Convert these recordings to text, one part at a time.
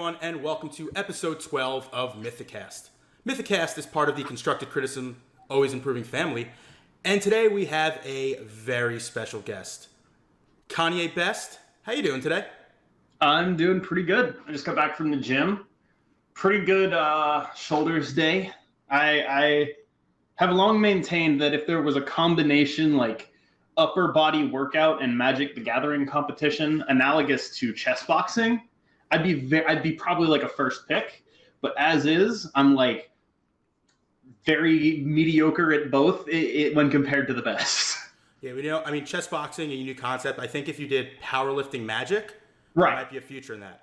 everyone, and welcome to episode 12 of Mythicast. Mythicast is part of the Constructed Criticism Always Improving family, and today we have a very special guest. KanyeBest, how you doing today? I'm doing pretty good. I just got back from the gym. Pretty good shoulders day. I have long maintained that if there was a combination like upper body workout and Magic the Gathering competition analogous to chess boxing, I'd be probably like a first pick. But as is, I'm like very mediocre at both when compared to the best. Yeah, chess boxing, a unique concept. I think if you did powerlifting Magic, right, there might be a future in that.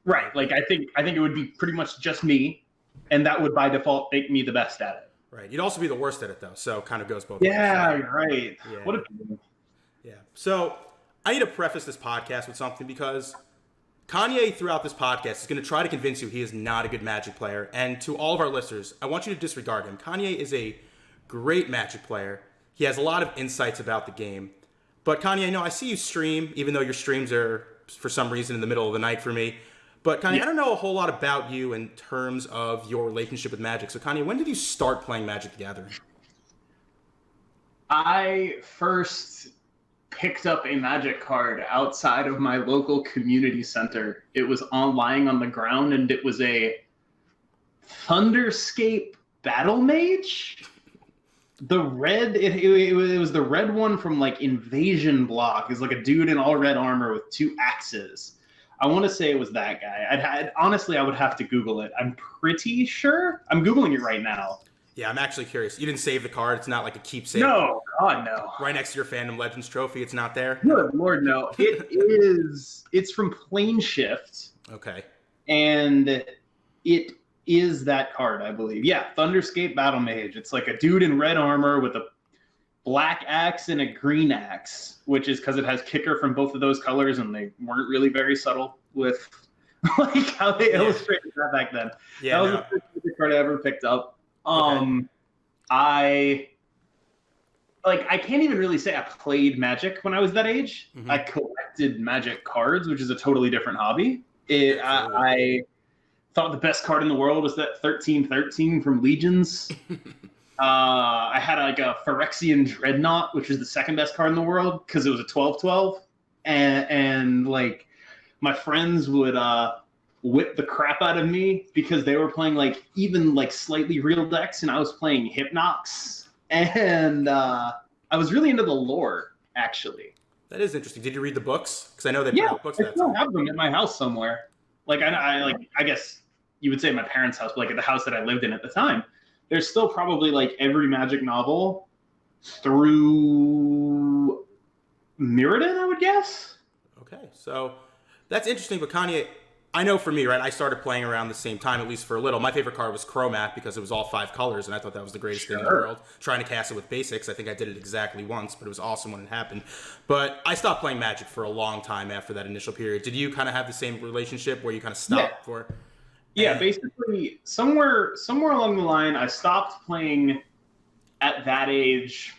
Right. Like I think it would be pretty much just me, and that would by default make me the best at it. Right. You'd also be the worst at it though, so it kind of goes both ways. Yeah, right. Yeah. What a Yeah. So I need to preface this podcast with something because Kanye throughout this podcast is going to try to convince you he is not a good Magic player. And to all of our listeners, I want you to disregard him. Kanye is a great Magic player. He has a lot of insights about the game. But Kanye, I see you stream, even though your streams are for some reason in the middle of the night for me. But Kanye, I don't know a whole lot about you in terms of your relationship with Magic. So Kanye, when did you start playing Magic the Gathering? I first picked up a Magic card outside of my local community center. It was lying on the ground, and it was a Thunderscape Battle Mage. The red, it was the red one from like Invasion Block. It's like a dude in all red armor with two axes. I want to say it was that guy. Honestly, I would have to Google it. I'm pretty sure. I'm Googling it right now. Yeah, I'm actually curious. You didn't save the card. It's not like a keepsake. No, God, no. Right next to your Fandom Legends trophy, it's not there? Good Lord, no. It is. It's from Plane Shift. Okay. And it is that card, I believe. Yeah, Thunderscape Battle Mage. It's like a dude in red armor with a black axe and a green axe, which is because it has kicker from both of those colors, and they weren't really very subtle with like how they illustrated that back then. Yeah, that was the first card I ever picked up. Okay. I can't even really say I played Magic when I was that age. Mm-hmm. I collected Magic cards, which is a totally different hobby. I thought the best card in the world was that 1313 from Legions. I had like a Phyrexian Dreadnought, which was the second best card in the world because it was a 12/12, and like my friends would whip the crap out of me because they were playing like even like slightly real decks, and I was playing Hypnox, and I was really into the lore actually. That is interesting. Did you read the books? Because I know they put out books. I still have them at my house somewhere. Like I guess you would say my parents' house, but like at the house that I lived in at the time. There's still probably like every Magic novel through Mirrodin, I would guess. Okay, so that's interesting. But Kanye, I know for me, right, I started playing around the same time, at least for a little. My favorite card was Chromat because it was all 5 colors, and I thought that was the greatest thing in the world. Trying to cast it with basics, I think I did it exactly once, but it was awesome when it happened. But I stopped playing Magic for a long time after that initial period. Did you kind of have the same relationship where you kind of stopped for... Yeah, basically somewhere along the line, I stopped playing at that age.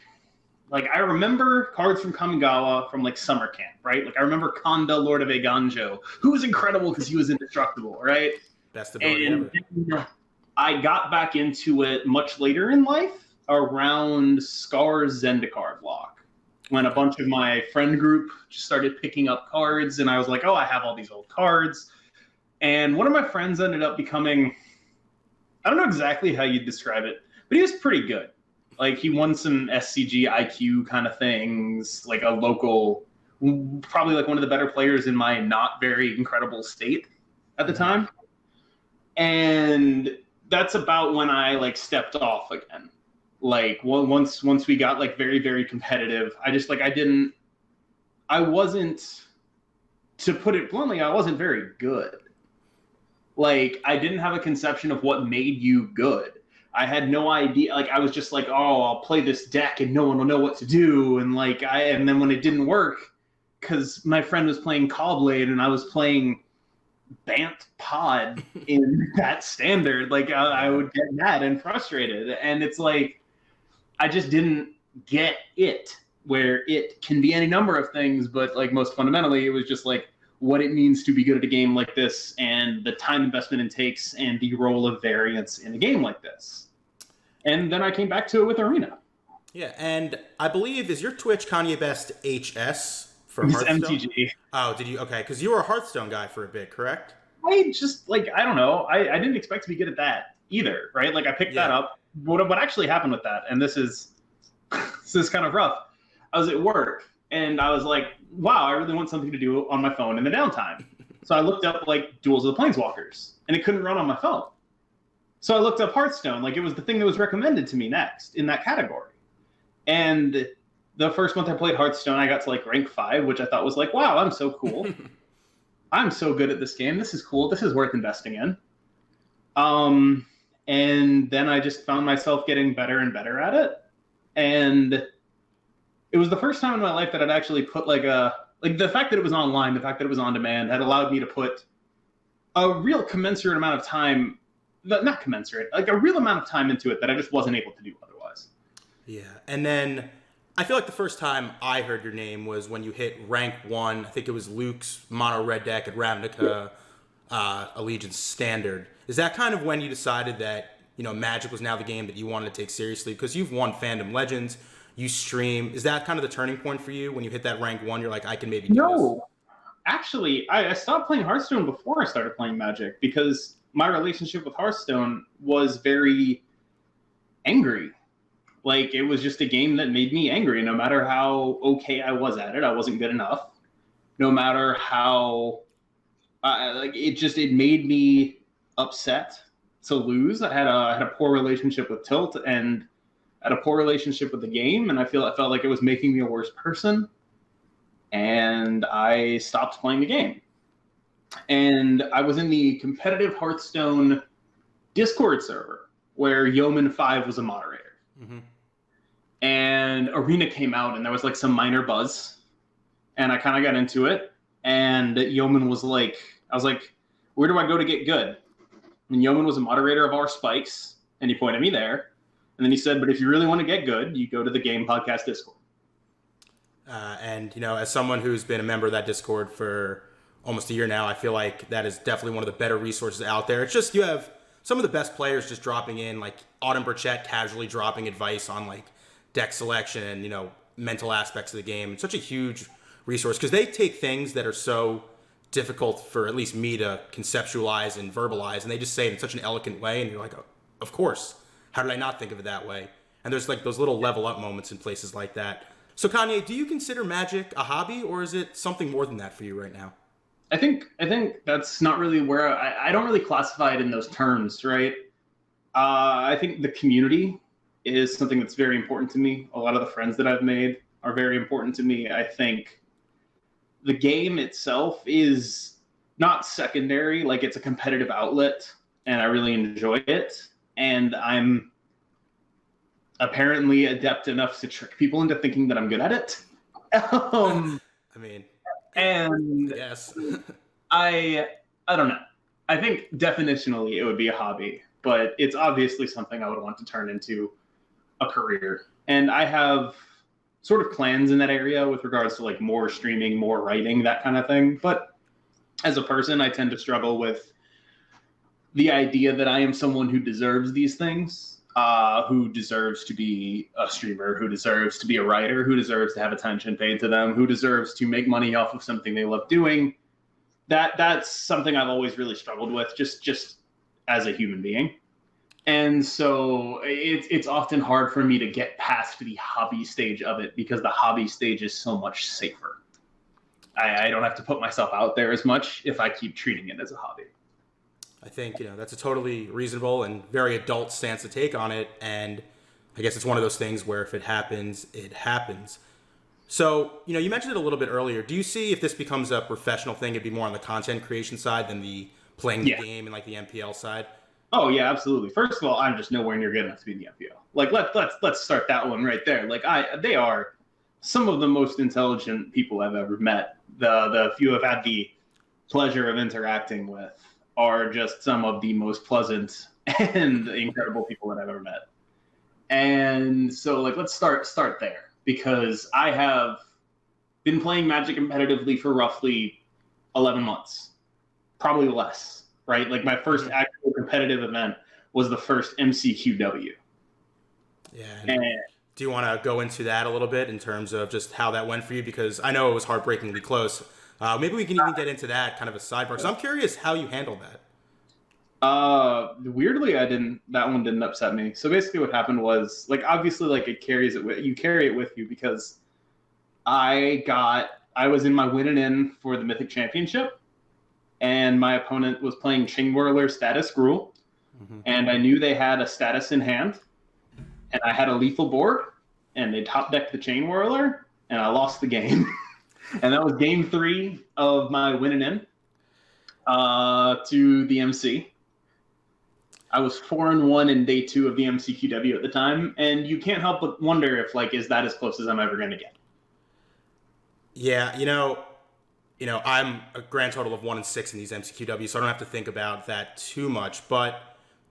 Like I remember cards from Kamigawa from like summer camp, right? Like I remember Kanda, Lord of Eiganjo, who was incredible because he was indestructible, right? Best ability ever. And I got back into it much later in life around Scar's Zendikar block, when a bunch of my friend group just started picking up cards, and I was like, oh, I have all these old cards. And one of my friends ended up becoming, I don't know exactly how you'd describe it, but he was pretty good. Like he won some SCG IQ kind of things, like a local, probably like one of the better players in my not very incredible state at the time. And that's about when I like stepped off again. Like once we got like very, very competitive, I wasn't, to put it bluntly, I wasn't very good. Like, I didn't have a conception of what made you good. I had no idea. Like, I was just like, oh, I'll play this deck and no one will know what to do. And like, and then when it didn't work, because my friend was playing Callblade and I was playing Bant Pod in that standard, like I would get mad and frustrated. And it's like, I just didn't get it, where it can be any number of things, but like most fundamentally, it was just like, what it means to be good at a game like this and the time investment it takes and the role of variance in a game like this. And then I came back to it with Arena. Yeah, and I believe, is your Twitch KanyeBest HS for It's Hearthstone? MTG. Oh, did you? Okay, because you were a Hearthstone guy for a bit, correct? I just, like, I don't know. I didn't expect to be good at that either, right? Like, I picked that up. What actually happened with that, and this is kind of rough. I was at work, and I was like, wow, I really want something to do on my phone in the downtime. So I looked up, like, Duels of the Planeswalkers, and it couldn't run on my phone. So I looked up Hearthstone. Like, it was the thing that was recommended to me next in that category. And the first month I played Hearthstone, I got to, like, rank 5, which I thought was like, wow, I'm so cool. I'm so good at this game. This is cool. This is worth investing in. And then I just found myself getting better and better at it. And it was the first time in my life that I'd actually put the fact that it was online, the fact that it was on demand had allowed me to put a real commensurate amount of time, not commensurate, like a real amount of time into it that I just wasn't able to do otherwise. Yeah. And then I feel like the first time I heard your name was when you hit rank 1. I think it was Luke's mono red deck at Ravnica Allegiance Standard. Is that kind of when you decided that, Magic was now the game that you wanted to take seriously? Because you've won Fandom Legends, you stream. Is that kind of the turning point for you when you hit that rank 1? You're like, I can maybe do this? Actually, I stopped playing Hearthstone before I started playing Magic because my relationship with Hearthstone was very angry. Like, it was just a game that made me angry. No matter how okay I was at it, I wasn't good enough. No matter how, it made me upset to lose. I had a poor relationship with Tilt and had a poor relationship with the game, and I felt like it was making me a worse person. And I stopped playing the game. And I was in the competitive Hearthstone Discord server where Yeoman5 was a moderator. Mm-hmm. And Arena came out, and there was like some minor buzz, and I kind of got into it. And Yeoman was like, I was like, where do I go to get good? And Yeoman was a moderator of our Spikes, and he pointed me there. And then he said, but if you really want to get good, you go to the Game Podcast Discord. And as someone who's been a member of that Discord for almost a year now, I feel like that is definitely one of the better resources out there. It's just, you have some of the best players just dropping in, like Autumn Burchett casually dropping advice on like deck selection and, mental aspects of the game. It's such a huge resource because they take things that are so difficult for at least me to conceptualize and verbalize, and they just say it in such an eloquent way, and you're like, oh, of course. How did I not think of it that way? And there's like those little level up moments in places like that. So Kanye, do you consider Magic a hobby, or is it something more than that for you right now? I think that's not really where I don't really classify it in those terms, right? I think the community is something that's very important to me. A lot of the friends that I've made are very important to me. I think the game itself is not secondary, like it's a competitive outlet, and I really enjoy it. And I'm apparently adept enough to trick people into thinking that I'm good at it. And yes. I don't know. I think definitionally it would be a hobby, but it's obviously something I would want to turn into a career. And I have sort of plans in that area with regards to like more streaming, more writing, that kind of thing. But as a person, I tend to struggle with the idea that I am someone who deserves these things, who deserves to be a streamer, who deserves to be a writer, who deserves to have attention paid to them, who deserves to make money off of something they love doing. That's something I've always really struggled with, just as a human being. And so it's often hard for me to get past the hobby stage of it because the hobby stage is so much safer. I don't have to put myself out there as much if I keep treating it as a hobby. I think, that's a totally reasonable and very adult stance to take on it. And I guess it's one of those things where if it happens, it happens. So, you mentioned it a little bit earlier. Do you see if this becomes a professional thing, it'd be more on the content creation side than the playing the game and like the MPL side? Oh yeah, absolutely. First of all, I'm just nowhere near good enough to be in the MPL. Like let's start that one right there. Like they are some of the most intelligent people I've ever met. The few I've had the pleasure of interacting with are just some of the most pleasant and incredible people that I've ever met. And so let's start there, because I have been playing Magic competitively for roughly 11 months, probably less, right? Like my first actual competitive event was the first MCQW. Yeah. And Do you want to go into that a little bit in terms of just how that went for you? Because I know it was heartbreakingly close. Maybe we can even get into that kind of a sidebar. Because I'm curious how you handled that. Weirdly, that one didn't upset me. So basically what happened was, like, obviously, like, you carry it with you, because I was in my winning in for the Mythic Championship, and my opponent was playing Chain Whirler Status Gruul, and I knew they had a status in hand, and I had a lethal board, and they top decked the Chain Whirler, and I lost the game. And that was game 3 of my winning in to the MC. I was 4-1 in day 2 of the MCQW at the time, and you can't help but wonder if, like, is that as close as I'm ever going to get? Yeah, you know, I'm a grand total of 1-6 in these MCQW, so I don't have to think about that too much. But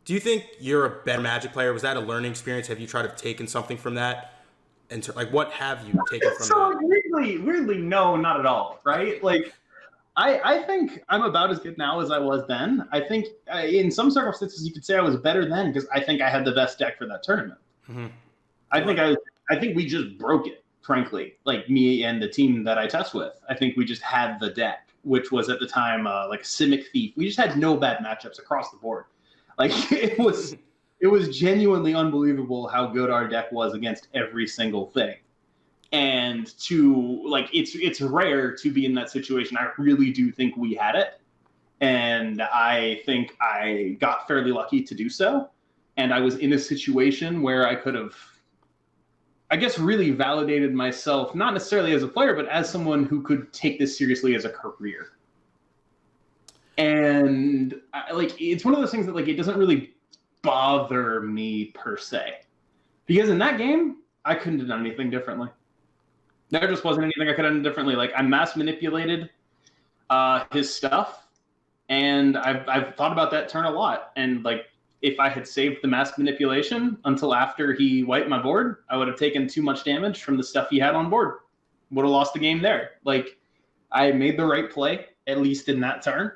do you think you're a better Magic player? Was that a learning experience? Have you tried to have taken something from that? And like, what have you taken from so that? weirdly, no, not at all. Right? Like, I think I'm about as good now as I was then. I think in some circumstances you could say I was better then, because I think I had the best deck for that tournament. I think we just broke it, frankly. Like, me and the team that I test with, I think we just had the deck, which was at the time like Simic Thief. We just had no bad matchups across the board. Like, it was genuinely unbelievable how good our deck was against every single thing. And it's rare to be in that situation. I really do think we had it. And I think I got fairly lucky to do so. And I was in a situation where I could have, I guess, really validated myself, not necessarily as a player, but as someone who could take this seriously as a career. And it's one of those things that, like, it doesn't really bother me per se. Because in that game, I couldn't have done anything differently. There just wasn't anything I could have done differently. Like, I mass manipulated his stuff, and I've thought about that turn a lot. And, like, if I had saved the mass manipulation until after he wiped my board, I would have taken too much damage from the stuff he had on board. Would have lost the game there. Like, I made the right play, at least in that turn,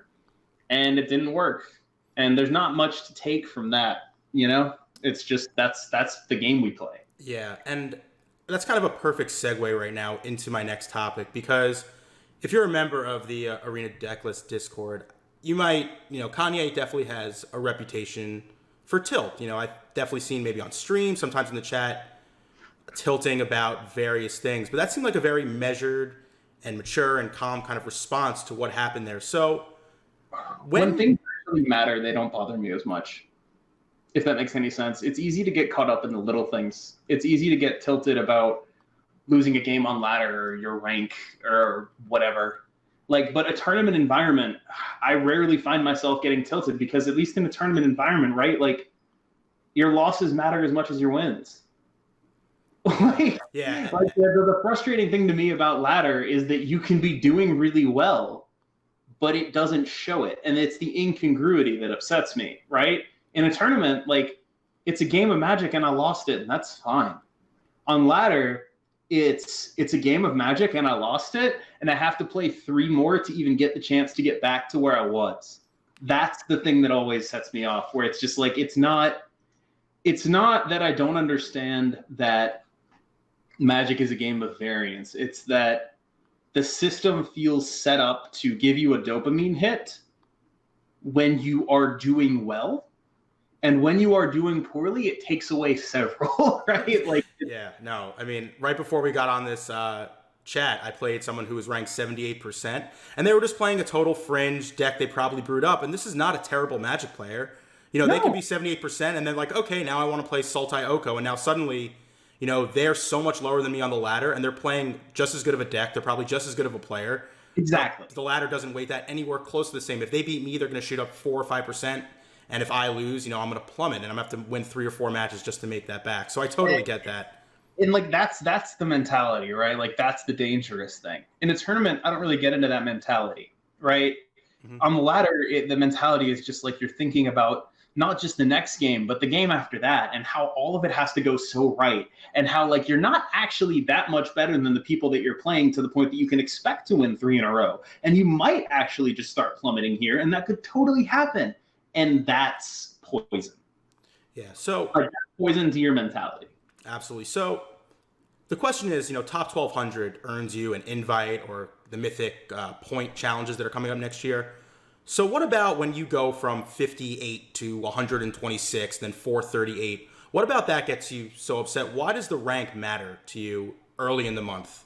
and it didn't work. And there's not much to take from that, you know? It's just that's the game we play. Yeah, and that's kind of a perfect segue right now into my next topic, because if you're a member of the Arena Decklist Discord, you might, Kanye definitely has a reputation for tilt. I've definitely seen maybe on stream, sometimes in the chat, tilting about various things, but that seemed like a very measured and mature and calm kind of response to what happened there. So when things actually matter, they don't bother me as much. If that makes any sense. It's easy to get caught up in the little things. It's easy to get tilted about losing a game on ladder or your rank or whatever. Like, but a tournament environment, I rarely find myself getting tilted, because at least in a tournament environment, right? Like, your losses matter as much as your wins. Yeah. Like, the frustrating thing to me about ladder is that you can be doing really well, but it doesn't show it. And it's the incongruity that upsets me, right? In a tournament, like, it's a game of Magic and I lost it, and that's fine. On ladder, it's a game of Magic and I lost it, and I have to play 3 more to even get the chance to get back to where I was. That's the thing that always sets me off, where it's just like, it's not that I don't understand that Magic is a game of variance. It's that the system feels set up to give you a dopamine hit when you are doing well. And when you are doing poorly, it takes away several, right? Like, yeah, no. I mean, right before we got on this chat, I played someone who was ranked 78%, and they were just playing a total fringe deck they probably brewed up. And this is not a terrible Magic player. They could be 78%, and then, like, okay, now I want to play Sultai Oko, and now suddenly, they're so much lower than me on the ladder, and they're playing just as good of a deck. They're probably just as good of a player. Exactly. But the ladder doesn't weight that anywhere close to the same. If they beat me, they're going to shoot up 4 or 5%. And if I lose, I'm going to plummet, and I'm going to have to win 3 or 4 matches just to make that back. So I totally get that. And, like, that's the mentality, right? Like, that's the dangerous thing. In a tournament, I don't really get into that mentality, right? On the ladder, the mentality is just like, you're thinking about not just the next game, but the game after that, and how all of it has to go so right, and how like you're not actually that much better than the people that you're playing to the point that you can expect to win 3 in a row. And you might actually just start plummeting here, and that could totally happen. And that's poison. Yeah, so like, that's poison to your mentality. Absolutely. So the question is, top 1200 earns you an invite or the Mythic point challenges that are coming up next year. So what about when you go from 58 to 126, then 438? What about that gets you so upset? Why does the rank matter to you early in the month?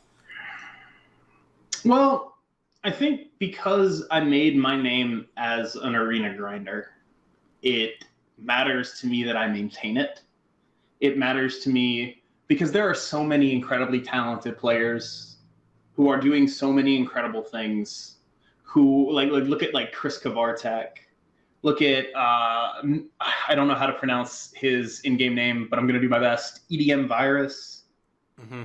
Well, I think because I made my name as an arena grinder, it matters to me that I maintain it. It matters to me because there are so many incredibly talented players who are doing so many incredible things. Who like look at like Chris Kavartek, look at I don't know how to pronounce his in-game name, but I'm gonna do my best. EDM Virus. Mm-hmm.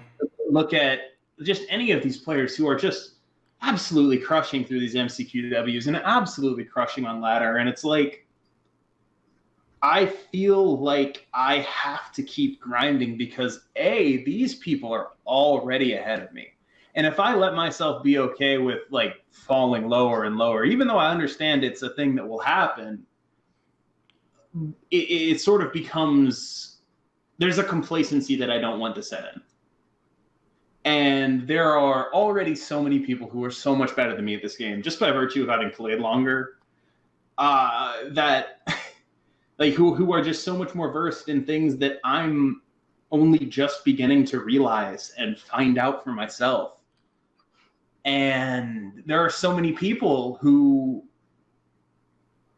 Look at just any of these players who are just absolutely crushing through these MCQWs and absolutely crushing on ladder, and it's like I feel like I have to keep grinding because these people are already ahead of me. And if I let myself be okay with like falling lower and lower, even though I understand it's a thing that will happen, it sort of becomes, there's a complacency that I don't want to set in. And there are already so many people who are so much better than me at this game, just by virtue of having played longer, that like who are just so much more versed in things that I'm only just beginning to realize and find out for myself. And there are so many people who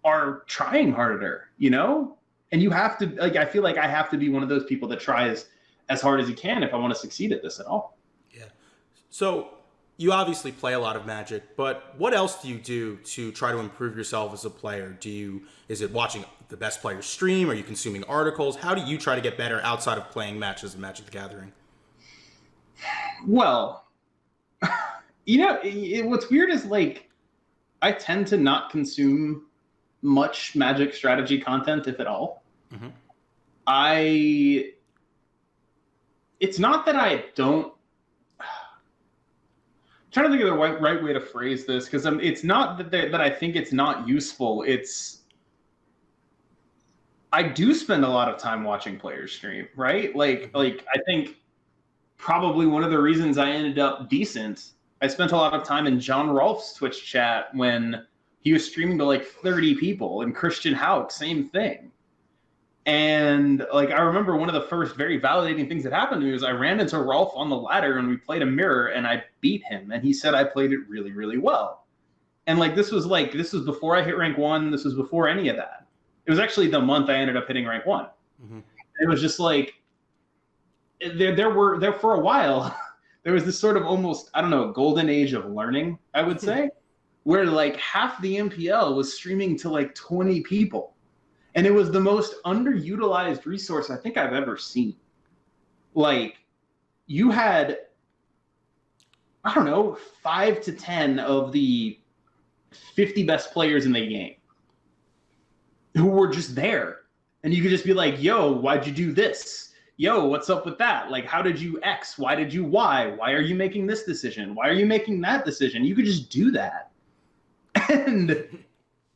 are trying harder, and you have to, like, I feel like I have to be one of those people that tries as hard as he can if I want to succeed at this at all. Yeah. So you obviously play a lot of Magic, but what else do you do to try to improve yourself as a player? Is it watching the best players stream? Are you consuming articles? How do you try to get better outside of playing matches of Magic the Gathering? Well, what's weird is like I tend to not consume much Magic strategy content, if at all. Mm-hmm. It's not that I don't. I'm trying to think of the right way to phrase this, because it's not that I think it's not useful. I do spend a lot of time watching players stream, right? Like I think probably one of the reasons I ended up decent, I spent a lot of time in John Rolfe's Twitch chat when he was streaming to like 30 people, and Christian Hauck, same thing. And like I remember one of the first very validating things that happened to me was I ran into Rolfe on the ladder and we played a mirror and I beat him, and he said I played it really, really well. And like this was before I hit rank 1, this was before any of that. It was actually the month I ended up hitting rank 1. Mm-hmm. It was just like there for a while there was this sort of almost, I don't know, golden age of learning, I would say, where like half the MPL was streaming to like 20 people. And it was the most underutilized resource I think I've ever seen. Like, you had, I don't know, 5 to 10 of the 50 best players in the game who were just there. And you could just be like, yo, why'd you do this? Yo, what's up with that? Like, how did you X? Why did you Y? Why are you making this decision? Why are you making that decision? You could just do that. And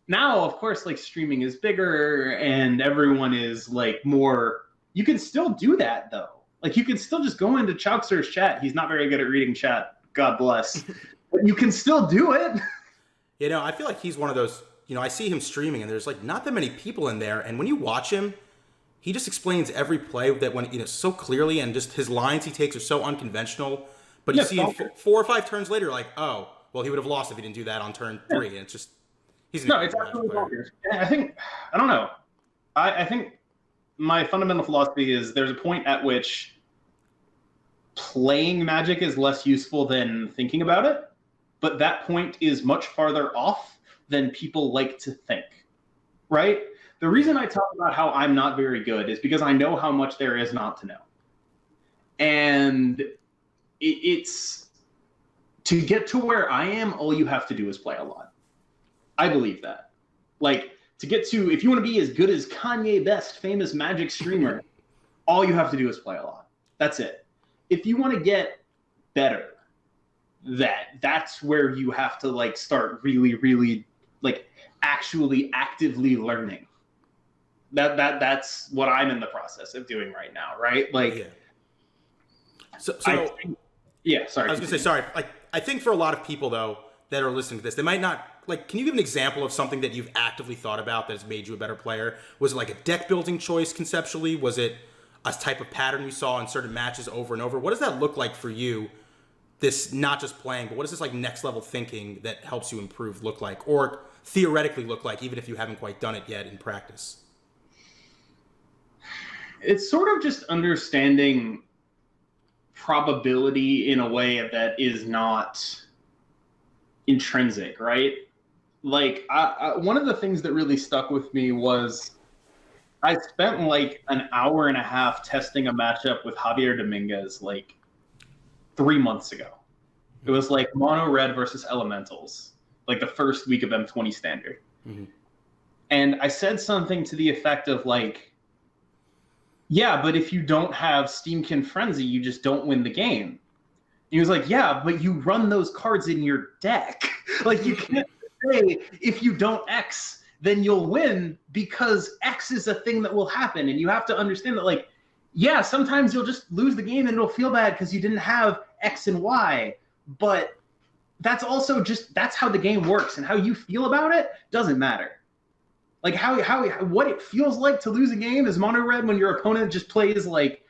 now, of course, like streaming is bigger and everyone is like more, you can still do that though. Like you can still just go into Chowkster's chat. He's not very good at reading chat. God bless. But you can still do it. I feel like he's one of those, I see him streaming and there's like not that many people in there. And when you watch him, he just explains every play that so clearly, and just his lines he takes are so unconventional. But you see him 4 or 5 turns later, like, oh, well, he would have lost if he didn't do that on turn 3. And it's just, it's absolutely bonkers. I don't know. I think my fundamental philosophy is there's a point at which playing Magic is less useful than thinking about it, but that point is much farther off than people like to think, right? The reason I talk about how I'm not very good is because I know how much there is not to know. And it's to get to where I am, all you have to do is play a lot. I believe that. Like, if you want to be as good as KanyeBest, famous Magic streamer, all you have to do is play a lot. That's it. If you want to get better, that's where you have to like start really, really like actually actively learning. That's what I'm in the process of doing right now, right? Like, yeah. Sorry. I was gonna say sorry. Like, I think for a lot of people though that are listening to this, they might not like. Can you give an example of something that you've actively thought about that has made you a better player? Was it like a deck building choice conceptually? Was it a type of pattern you saw in certain matches over and over? What does that look like for you? This not just playing, but what does this like next level thinking that helps you improve look like, or theoretically look like, even if you haven't quite done it yet in practice? It's sort of just understanding probability in a way that is not intrinsic, right? Like, one of the things that really stuck with me was I spent like an hour and a half testing a matchup with Javier Dominguez like 3 months ago. It was like mono red versus elementals, like the first week of M20 standard. Mm-hmm. And I said something to the effect of like, yeah, but if you don't have Steamkin Frenzy, you just don't win the game. And he was like, yeah, but you run those cards in your deck. Like, you can't say if you don't X, then you'll win, because X is a thing that will happen. And you have to understand that, like, yeah, sometimes you'll just lose the game and it'll feel bad because you didn't have X and Y. But that's also just, that's how the game works. And how you feel about it doesn't matter. Like, what it feels like to lose a game is mono red when your opponent just plays like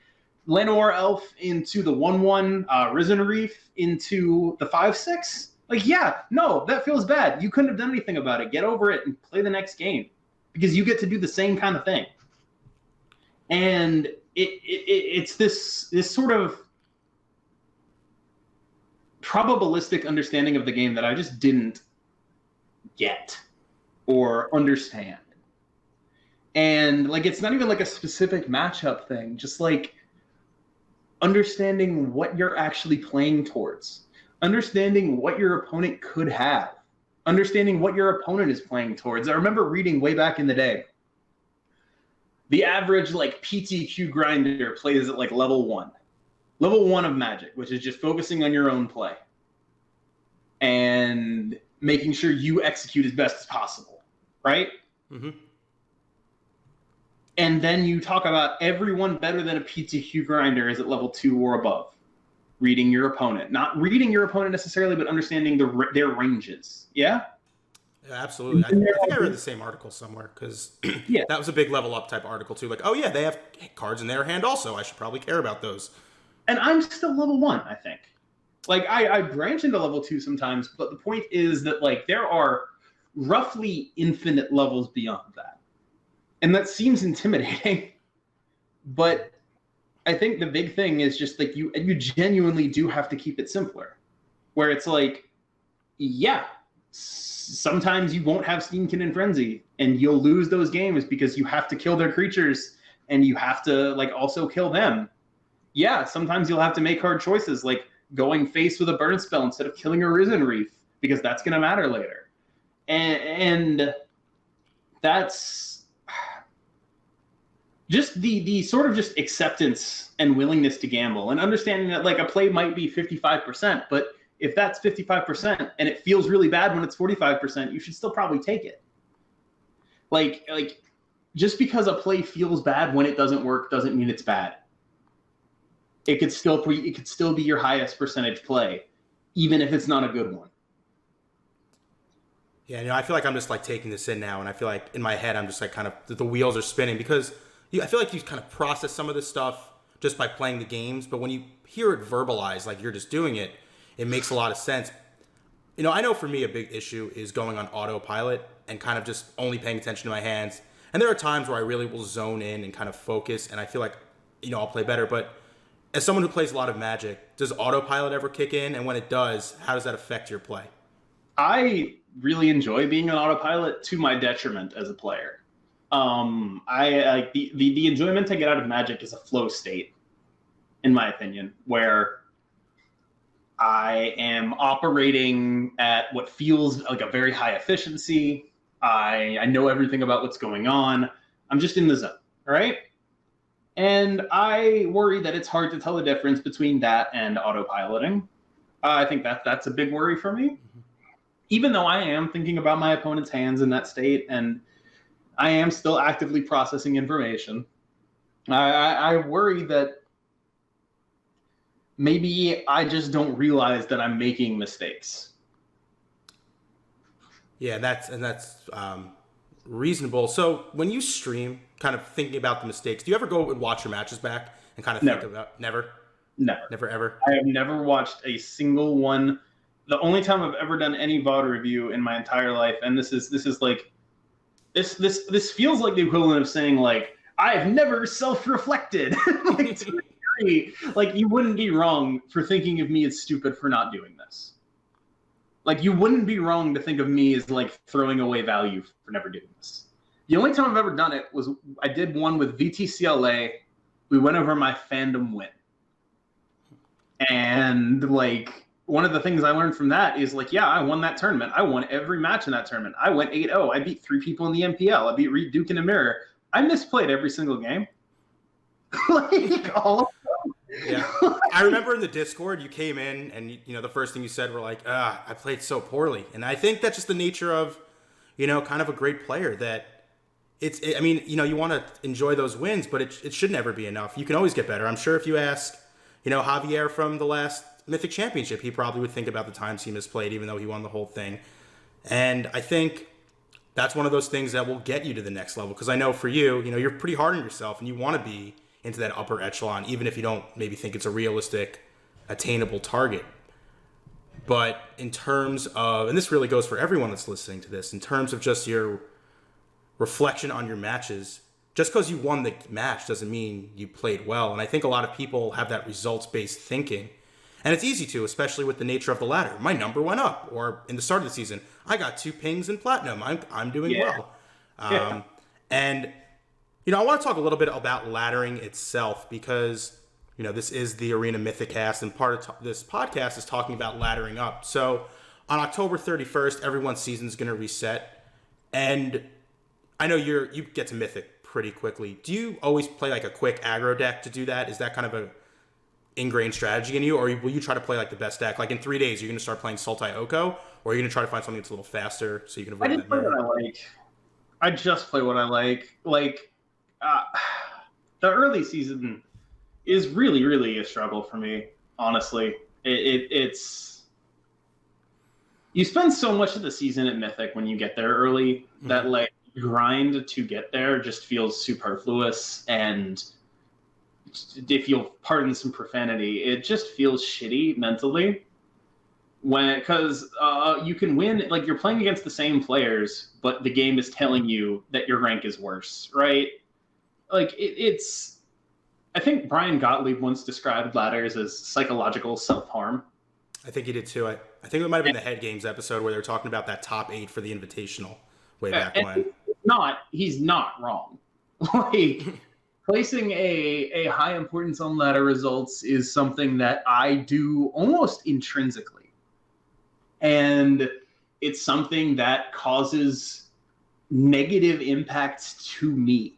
Lenore Elf into the 1/1 Risen Reef into the 5/6. Like, yeah, no, that feels bad. You couldn't have done anything about it. Get over it and play the next game, because you get to do the same kind of thing. And it's this sort of probabilistic understanding of the game that I just didn't get or understand. And like, it's not even like a specific matchup thing, just like understanding what you're actually playing towards, understanding what your opponent could have, understanding what your opponent is playing towards. I remember reading way back in the day, the average like PTQ grinder plays at like level 1 of Magic, which is just focusing on your own play and making sure you execute as best as possible, right? Mm-hmm. And then you talk about everyone better than a PTQ grinder is at level 2 or above. Reading your opponent. Not reading your opponent necessarily, but understanding their ranges. Yeah? Yeah, absolutely. I think I read the same article somewhere, because yeah, that was a big level up type article too. Like, oh yeah, they have cards in their hand also. I should probably care about those. And I'm still level 1, I think. Like, I branch into level 2 sometimes, but the point is that like there are roughly infinite levels beyond that. And that seems intimidating, but I think the big thing is just like you genuinely do have to keep it simpler, where it's like, yeah, sometimes you won't have Steamkin and Frenzy, and you'll lose those games because you have to kill their creatures and you have to like also kill them. Yeah, sometimes you'll have to make hard choices, like going face with a burn spell instead of killing a Risen Reef, because that's going to matter later. And that's just the sort of just acceptance and willingness to gamble, and understanding that like a play might be 55%, but if that's 55% and it feels really bad when it's 45%, you should still probably take it. Like just because a play feels bad when it doesn't work doesn't mean it's bad. It could still be your highest percentage play, even if it's not a good one. Yeah, you know, I feel like I'm just like taking this in now, and I feel like in my head I'm just like kind of the wheels are spinning, because I feel like you kind of process some of this stuff just by playing the games, but when you hear it verbalized, like you're just doing it, it makes a lot of sense. You know, I know for me a big issue is going on autopilot and kind of just only paying attention to my hands. And there are times where I really will zone in and kind of focus, and I feel like, you know, I'll play better. But as someone who plays a lot of Magic, does autopilot ever kick in? And when it does, how does that affect your play? I really enjoy being on autopilot, to my detriment as a player. I the enjoyment I get out of Magic is a flow state, in my opinion, where I am operating at what feels like a very high efficiency. I know everything about what's going on. I'm just in the zone, right? And I worry that it's hard to tell the difference between that and autopiloting. I think that's a big worry for me. Even though I am thinking about my opponent's hands in that state, and I am still actively processing information, I worry that maybe I just don't realize that I'm making mistakes. Yeah, that's reasonable. So when you stream, kind of thinking about the mistakes, do you ever go and watch your matches back and kind of think about Never ever? I have never watched a single one. The only time I've ever done any VOD review in my entire life, and this is like this feels like the equivalent of saying like I've never self-reflected. Like, to a degree, like you wouldn't be wrong for thinking of me as stupid for not doing this. Like you wouldn't be wrong to think of me as like throwing away value for never doing this. The only time I've ever done it was I did one with VTCLA. We went over my fandom win. And like one of the things I learned from that is like, yeah, I won that tournament. I won every match in that tournament. I went 8-0. I beat 3 people in the MPL. I beat Reed, Duke, and a mirror. I misplayed every single game. Like all of them. Yeah. I remember in the Discord, you came in and, you know, the first thing you said were like, I played so poorly. And I think that's just the nature of, you know, kind of a great player that I mean, you know, you want to enjoy those wins, but it should never be enough. You can always get better. I'm sure if you ask, you know, Javier from the last Mythic Championship, he probably would think about the times he misplayed, even though he won the whole thing. And I think that's one of those things that will get you to the next level. Because I know for you, you know, you're pretty hard on yourself and you want to be into that upper echelon, even if you don't maybe think it's a realistic, attainable target. But in terms of, and this really goes for everyone that's listening to this, in terms of just your reflection on your matches, just because you won the match doesn't mean you played well. And I think a lot of people have that results-based thinking. And it's easy to, especially with the nature of the ladder. My number went up, or in the start of the season, I got 2 pings in platinum. I'm doing well. And, you know, I want to talk a little bit about laddering itself because, you know, this is the Arena Mythic cast, and part of this podcast is talking about laddering up. So on October 31st, everyone's season is going to reset. And I know you get to Mythic pretty quickly. Do you always play like a quick aggro deck to do that? Is that kind of a ingrained strategy in you, or will you try to play like the best deck? Like in 3 days, you're going to start playing Sultai Oko, or are you going to try to find something that's a little faster so you can avoid that? I just play what I like. I just play what I like. Like, the early season is really, really a struggle for me, honestly. It's you spend so much of the season at Mythic when you get there early that like grind to get there just feels superfluous, and if you'll pardon some profanity, it just feels shitty mentally because you can win, like you're playing against the same players, but the game is telling you that your rank is worse, right? Like it's I think Brian Gottlieb once described ladders as psychological self-harm. I think he did too. I think it might have been the Head Games episode where they were talking about that top 8 for the Invitational way back when. He's not wrong. Like placing a high importance on ladder results is something that I do almost intrinsically. And it's something that causes negative impacts to me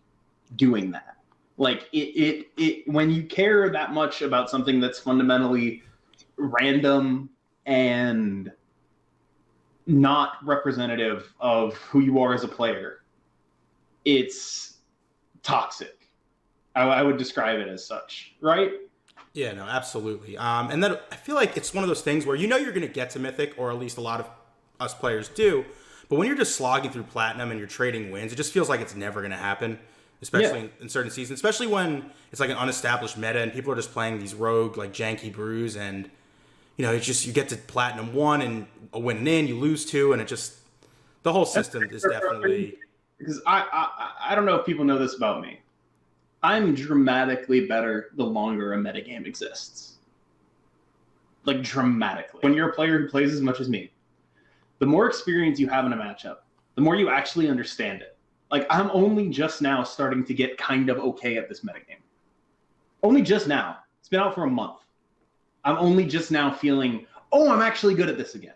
doing that. Like it when you care that much about something that's fundamentally random and not representative of who you are as a player, it's toxic. I would describe it as such, right? Yeah, no, absolutely. And then I feel like it's one of those things where you know you're going to get to Mythic, or at least a lot of us players do, but when you're just slogging through Platinum and you're trading wins, it just feels like it's never going to happen, especially in certain seasons, especially when it's like an unestablished meta and people are just playing these rogue, like janky brews, and, you know, it's just you get to Platinum 1 and a win in, you lose 2, and it just, the whole system is definitely... Because I don't know if people know this about me. I'm dramatically better the longer a metagame exists. Like, dramatically. When you're a player who plays as much as me, the more experience you have in a matchup, the more you actually understand it. Like, I'm only just now starting to get kind of okay at this metagame. Only just now. It's been out for a month. I'm only just now feeling, oh, I'm actually good at this again.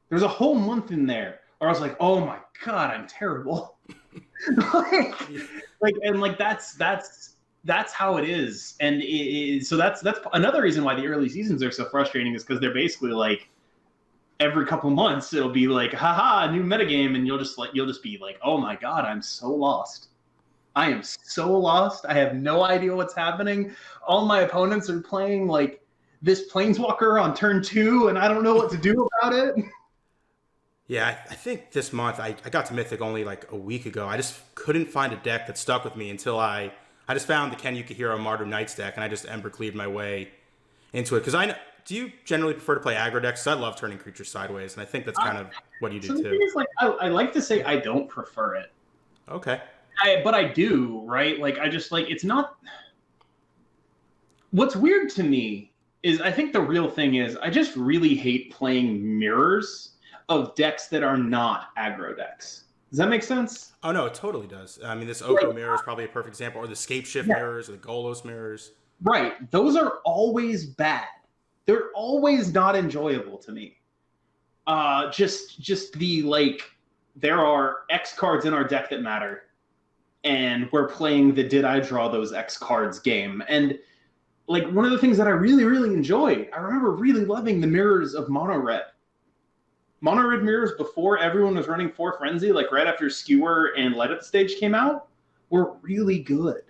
There's a whole month in there or I was like, oh my god, I'm terrible. That's how it is, and so that's another reason why the early seasons are so frustrating, is because they're basically like every couple months it'll be like, haha, new metagame, and you'll just be like, oh my god, I'm so lost. I am so lost. I have no idea what's happening. All my opponents are playing like this Planeswalker on turn 2, and I don't know what to do about it. Yeah, I think this month I got to Mythic only like a week ago. I just couldn't find a deck that stuck with me until I just found the Ken Yukihiro Mardu Knights deck, and I just Ember cleared my way into it. Because do you generally prefer to play aggro decks? 'Cause I love turning creatures sideways, and I think that's kind of what you do so the too. thing is, like, I like to say I don't prefer it. Okay. But I do, right? Like, I just like, it's not. What's weird to me is, I think the real thing is, I just really hate playing mirrors of decks that are not aggro decks. Does that make sense? Oh no, it totally does. I mean, this Oko mirror is probably a perfect example, or the Scape Shift mirrors, or the Golos mirrors. Right. Those are always bad. They're always not enjoyable to me. Just the, like, there are X cards in our deck that matter, and we're playing the did I draw those X cards game. And like, one of the things that I really, really enjoyed, I remember really loving the mirrors of Mono Red. Mono Red mirrors, before everyone was running 4 Frenzy, like right after Skewer and Light Up the Stage came out, were really good.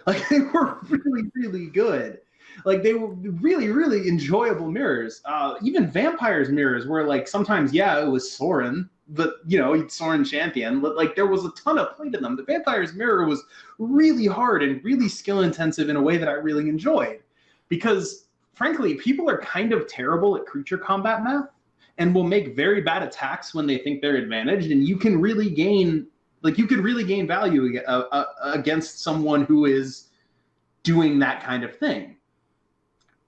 Like, they were really, really good. Like, they were really, really enjoyable mirrors. Even Vampire's mirrors were like, sometimes, yeah, it was Sorin, but, you know, Sorin champion, but like, there was a ton of play to them. The Vampire's mirror was really hard and really skill intensive in a way that I really enjoyed, because frankly, people are kind of terrible at creature combat math and will make very bad attacks when they think they're advantaged, and you can really gain, like, you could really gain value against someone who is doing that kind of thing.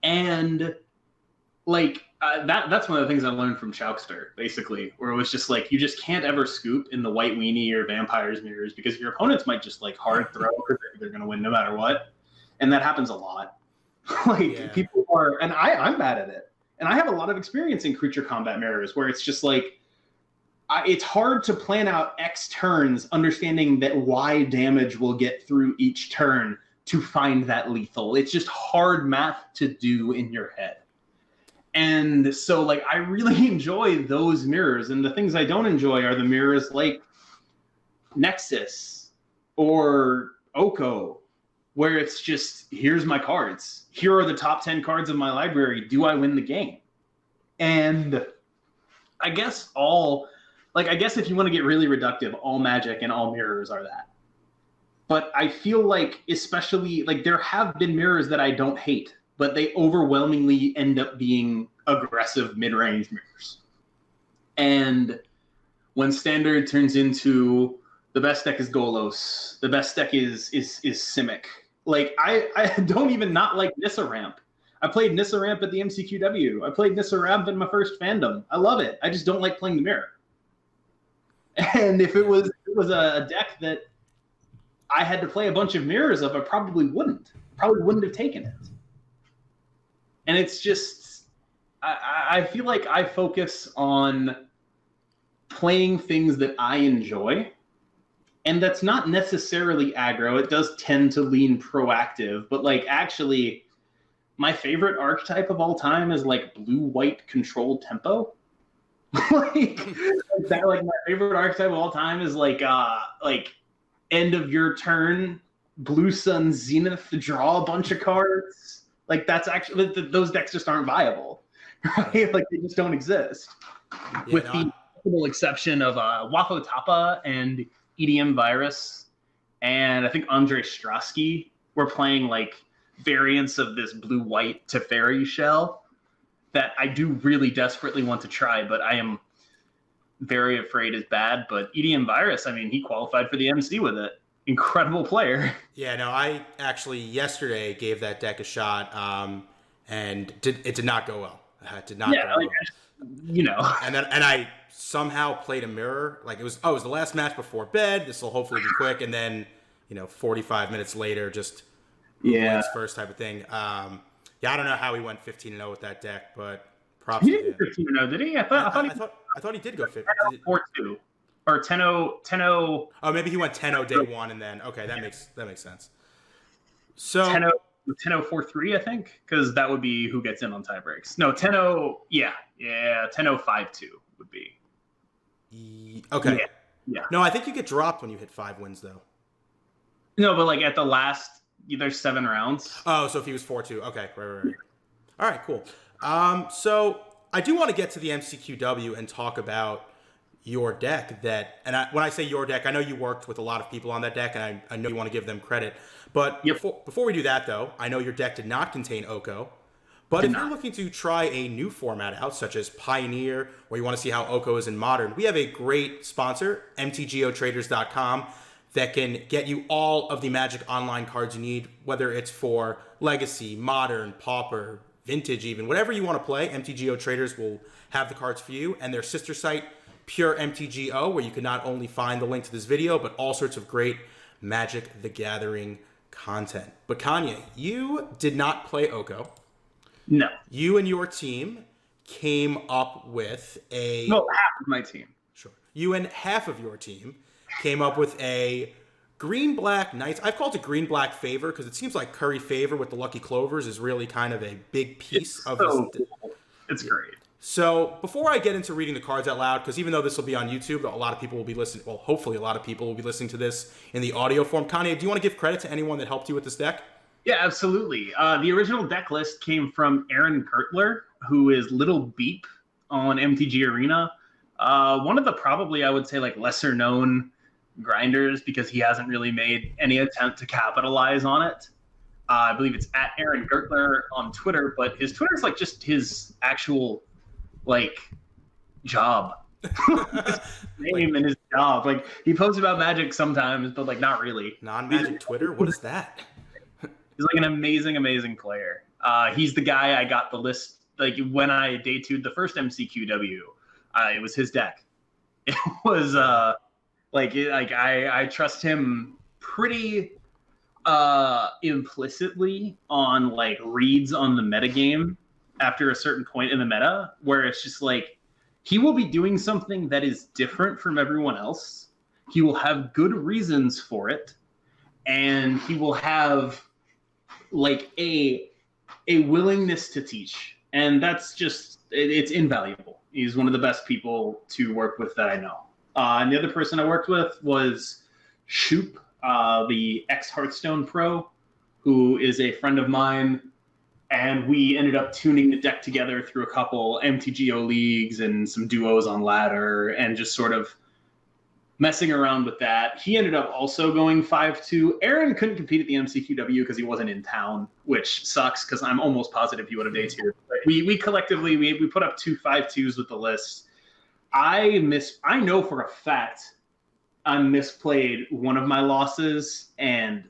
And like, that's one of the things I learned from Chowkster, basically, where it was just like, you just can't ever scoop in the White Weenie or Vampire's mirrors, because your opponents might just like hard throw, because they're going to win no matter what. And that happens a lot. Like, people are, and I'm bad at it. And I have a lot of experience in creature combat mirrors, where it's just like, it's hard to plan out X turns, understanding that Y damage will get through each turn to find that lethal. It's just hard math to do in your head. And so, like, I really enjoy those mirrors. And the things I don't enjoy are the mirrors like Nexus or Oko, where it's just, here's my cards. Here are the top 10 cards of my library. Do I win the game? And I guess if you want to get really reductive, all Magic and all mirrors are that. But I feel like, especially, like, there have been mirrors that I don't hate, but they overwhelmingly end up being aggressive mid-range mirrors. And when Standard turns into, the best deck is Golos, the best deck is Simic. Like, I don't even not like Nissa Ramp. I played Nissa Ramp at the MCQW. I played Nissa Ramp in my first fandom. I love it. I just don't like playing the mirror. And if it was a deck that I had to play a bunch of mirrors of, I probably wouldn't have taken it. And it's just, I feel like I focus on playing things that I enjoy. And that's not necessarily aggro. It does tend to lean proactive, but like, actually, my favorite archetype of all time is like blue-white controlled tempo. Like my favorite archetype of all time is like end of your turn, Blue Sun Zenith, draw a bunch of cards. Like, that's actually, those decks just aren't viable, right? Like, they just don't exist. Yeah, with the notable exception of Wafo Tapa and EDM Virus, and I think Andre Strasky were playing like variants of this blue-white Teferi shell that I do really desperately want to try, but I am very afraid is bad. But EDM Virus, I mean, he qualified for the MC with it. Incredible player. Yeah, no, I actually yesterday gave that deck a shot, and it did not go well. It did not go well. You know. And I somehow played a mirror. Like, it was the last match before bed. This will hopefully be quick. And then, 45 minutes later, just first type of thing. I don't know how he went 15-0 with that deck, but props He to didn't him. go 15-0, did he? I thought he did go 50. 4-2 or 10-0. Oh, maybe he went 10-0 day one and then okay, that makes sense. So 10-0, 10-0, 4-3, I think, because that would be who gets in on tie breaks. No, 10-0, yeah, 10-0, 5-2 would be. Okay. Yeah. No, I think you get dropped when you hit 5 wins though. No, but like at the last, there's 7 rounds. Oh, so if he was 4-2, okay, right. All right, cool. So I do want to get to the MCQW and talk about your deck when I say your deck, I know you worked with a lot of people on that deck, and I know you want to give them credit. But before we do that, though, I know your deck did not contain Oko. But if you're looking to try a new format out, such as Pioneer, or you want to see how Oko is in Modern, we have a great sponsor, MTGOtraders.com, that can get you all of the Magic Online cards you need, whether it's for Legacy, Modern, Pauper, Vintage even. Whatever you want to play, MTGO Traders will have the cards for you. And their sister site, Pure MTGO, where you can not only find the link to this video, but all sorts of great Magic the Gathering content. But Kanye, you did not play Oko. No. You and your team came up with half of my team. Sure. You and half of your team came up with a green-black Knights. I've called it green-black favor because it seems like Curry favor with the Lucky Clovers is really kind of a big piece of this. Cool. It's great. So before I get into reading the cards out loud, because even though this will be on YouTube, a lot of people will be listening. Well, hopefully a lot of people will be listening to this in the audio form. Kanye, do you want to give credit to anyone that helped you with this deck? Yeah, absolutely. The original deck list came from Aaron Gertler, who is Little Beep on MTG Arena. One of the probably, I would say, like lesser known grinders because he hasn't really made any attempt to capitalize on it. I believe it's at Aaron Gertler on Twitter, but his Twitter is like just his actual job. His name and his job. Like he posts about Magic sometimes, but like not really. Non-Magic Twitter? What is that? He's like an amazing player. He's the guy I got the list like when I day two'd the first MCQW. It was his deck. It was I trust him pretty implicitly on like reads on the metagame after a certain point in the meta, where it's just like he will be doing something that is different from everyone else. He will have good reasons for it, and he will have like a willingness to teach, and that's just it's invaluable. He's one of the best people to work with that I know. And the other person I worked with was Shoop, the ex-Hearthstone pro, who is a friend of mine, and we ended up tuning the deck together through a couple MTGO leagues and some duos on ladder, and just sort of messing around with that. He ended up also going 5-2. Aaron couldn't compete at the MCQW because he wasn't in town, which sucks because I'm almost positive he would have day two. We collectively we put up 2 5-2s with the list. I know for a fact I misplayed one of my losses and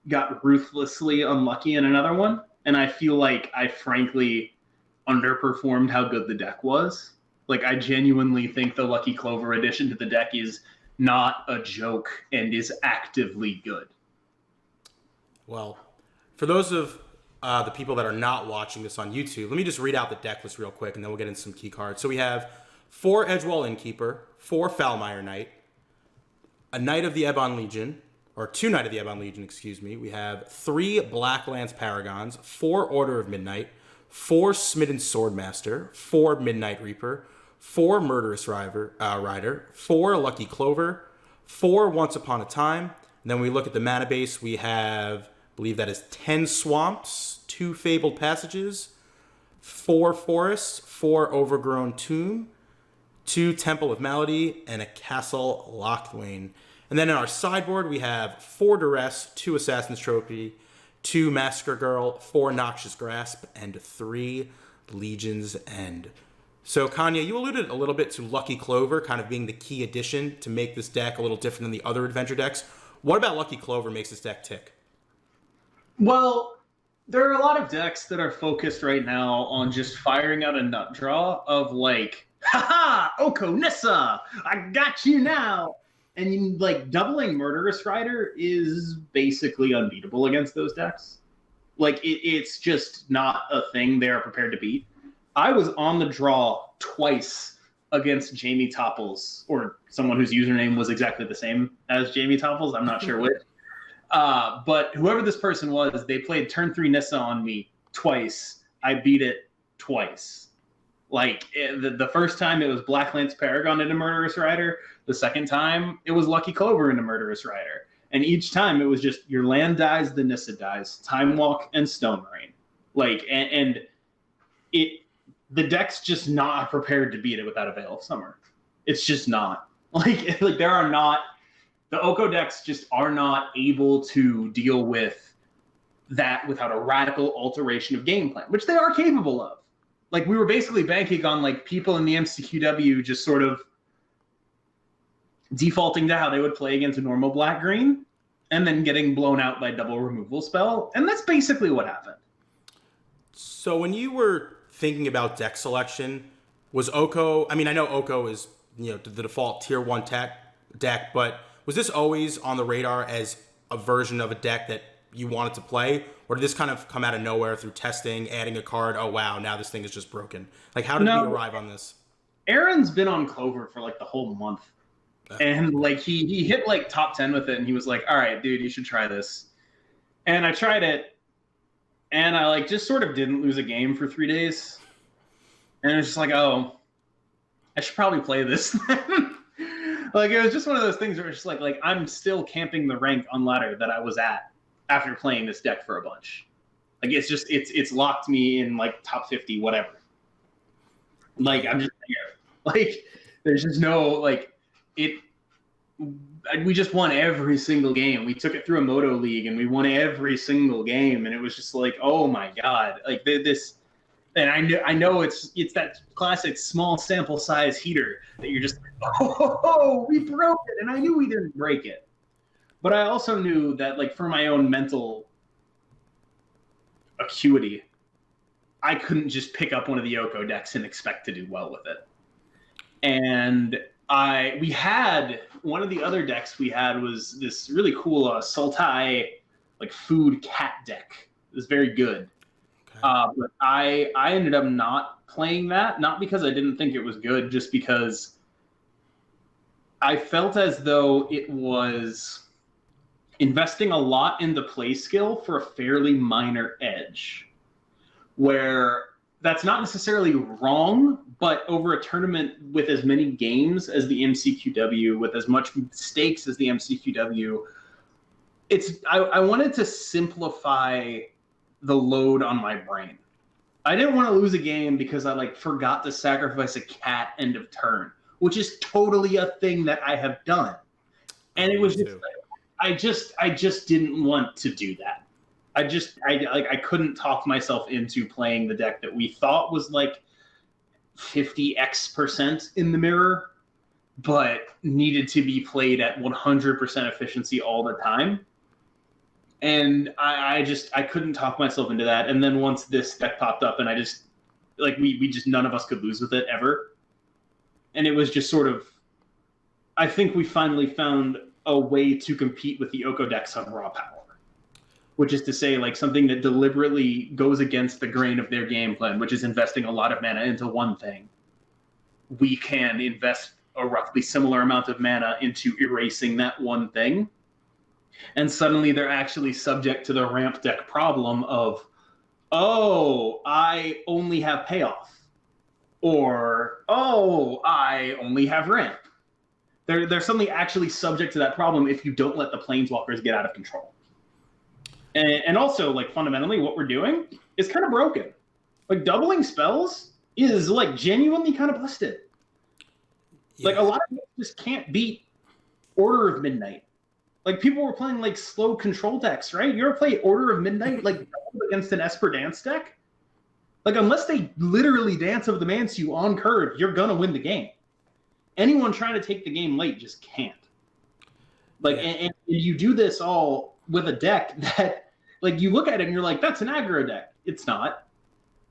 got ruthlessly unlucky in another one. And I feel like I frankly underperformed how good the deck was. Like I genuinely think the Lucky Clover addition to the deck is not a joke and is actively good. Well, for those of the people that are not watching this on YouTube, let me just read out the deck list real quick, and then we'll get into some key cards. So we have 4 Edgewall Innkeeper, 4 Foulmire Knight, a Knight of the Ebon Legion, or 2 Knight of the Ebon Legion, excuse me. We have 3 Blacklands Paragons, 4 Order of Midnight, 4 Smitten Swordmaster, 4 Midnight Reaper, 4 Murderous Rider, 4 Lucky Clover, 4 Once Upon a Time. And then we look at the mana base, we have, I believe that is 10 Swamps, 2 Fabled Passages, 4 Forests, 4 Overgrown Tomb, 2 Temple of Malady, and a Castle Locthwain. And then in our sideboard, we have 4 Duress, 2 Assassin's Trophy, 2 Massacre Girl, 4 Noxious Grasp, and 3 Legion's End. So, Kanye, you alluded a little bit to Lucky Clover kind of being the key addition to make this deck a little different than the other adventure decks. What about Lucky Clover makes this deck tick? Well, there are a lot of decks that are focused right now on just firing out a nut draw of like, haha, Oko Nissa, I got you now. And like doubling Murderous Rider is basically unbeatable against those decks. Like it's just not a thing they are prepared to beat. I was on the draw twice against Jamie Topples, or someone whose username was exactly the same as Jamie Topples. I'm not sure which. But whoever this person was, they played turn 3 Nissa on me twice. I beat it twice. Like, the first time it was Black Lance Paragon into Murderous Rider. The second time it was Lucky Clover into Murderous Rider. And each time it was just your land dies, the Nissa dies, Time Walk, and Stone Rain. Like, and the deck's just not prepared to beat it without a Veil of Summer. It's just not. Like there are not, the Oko decks just are not able to deal with that without a radical alteration of game plan, which they are capable of. Like, we were basically banking on like people in the MCQW just sort of defaulting to how they would play against a normal black-green and then getting blown out by double removal spell. And that's basically what happened. So when you were thinking about deck selection, was Oko, I mean, I know Oko is, the default tier 1 deck, but was this always on the radar as a version of a deck that you wanted to play? Or did this kind of come out of nowhere through testing, adding a card, oh wow, now this thing is just broken? Like, how did you arrive on this? Aaron's been on Clover for like the whole month. And like he hit like top 10 with it, and he was like, all right, dude, you should try this. And I tried it, and I like just sort of didn't lose a game for 3 days. And it was just like, oh, I should probably play this. Like, it was just one of those things where it's just like I'm still camping the rank on ladder that I was at after playing this deck for a bunch. Like, it's just it's locked me in like top 50, whatever. Like, I'm just there. Like, there's just no like we just won every single game. We took it through a Moto League and we won every single game, and it was just like, oh my god, like this. And I know it's that classic small sample size heater that you're just like, oh, we broke it, and I knew we didn't break it. But I also knew that, like, for my own mental acuity, I couldn't just pick up one of the Oko decks and expect to do well with it. And we had one of the other decks we had was this really cool Sultai like food cat deck. It was very good. Okay. But I ended up not playing that, not because I didn't think it was good, just because I felt as though it was investing a lot in the play skill for a fairly minor edge, where that's not necessarily wrong, but over a tournament with as many games as the MCQW, with as much stakes as the MCQW, I wanted to simplify the load on my brain. I didn't want to lose a game because I like forgot to sacrifice a cat end of turn, which is totally a thing that I have done. And it was just like, I just didn't want to do that. I couldn't talk myself into playing the deck that we thought was like 50x% in the mirror, but needed to be played at 100% efficiency all the time. And I couldn't talk myself into that. And then once this deck popped up, and I just like we just none of us could lose with it ever. And it was just sort of, I think we finally found a way to compete with the Oko decks on raw power, which is to say, like, something that deliberately goes against the grain of their game plan, which is investing a lot of mana into one thing. We can invest a roughly similar amount of mana into erasing that one thing. And suddenly they're actually subject to the ramp deck problem of, oh, I only have payoff. Or, oh, I only have ramp. They're suddenly actually subject to that problem if you don't let the planeswalkers get out of control. And also, like, fundamentally, what we're doing is kind of broken. Like, doubling spells is, like, genuinely kind of busted. Yeah. Like, a lot of people just can't beat Order of Midnight. Like, people were playing, like, slow control decks, right? You ever play Order of Midnight, like, against an Esper Dance deck? Like, unless they literally dance of the Mansu on curve, you're gonna win the game. Anyone trying to take the game late just can't. Like, yeah. and you do this all with a deck that, like, you look at it and you're like, that's an aggro deck. It's not.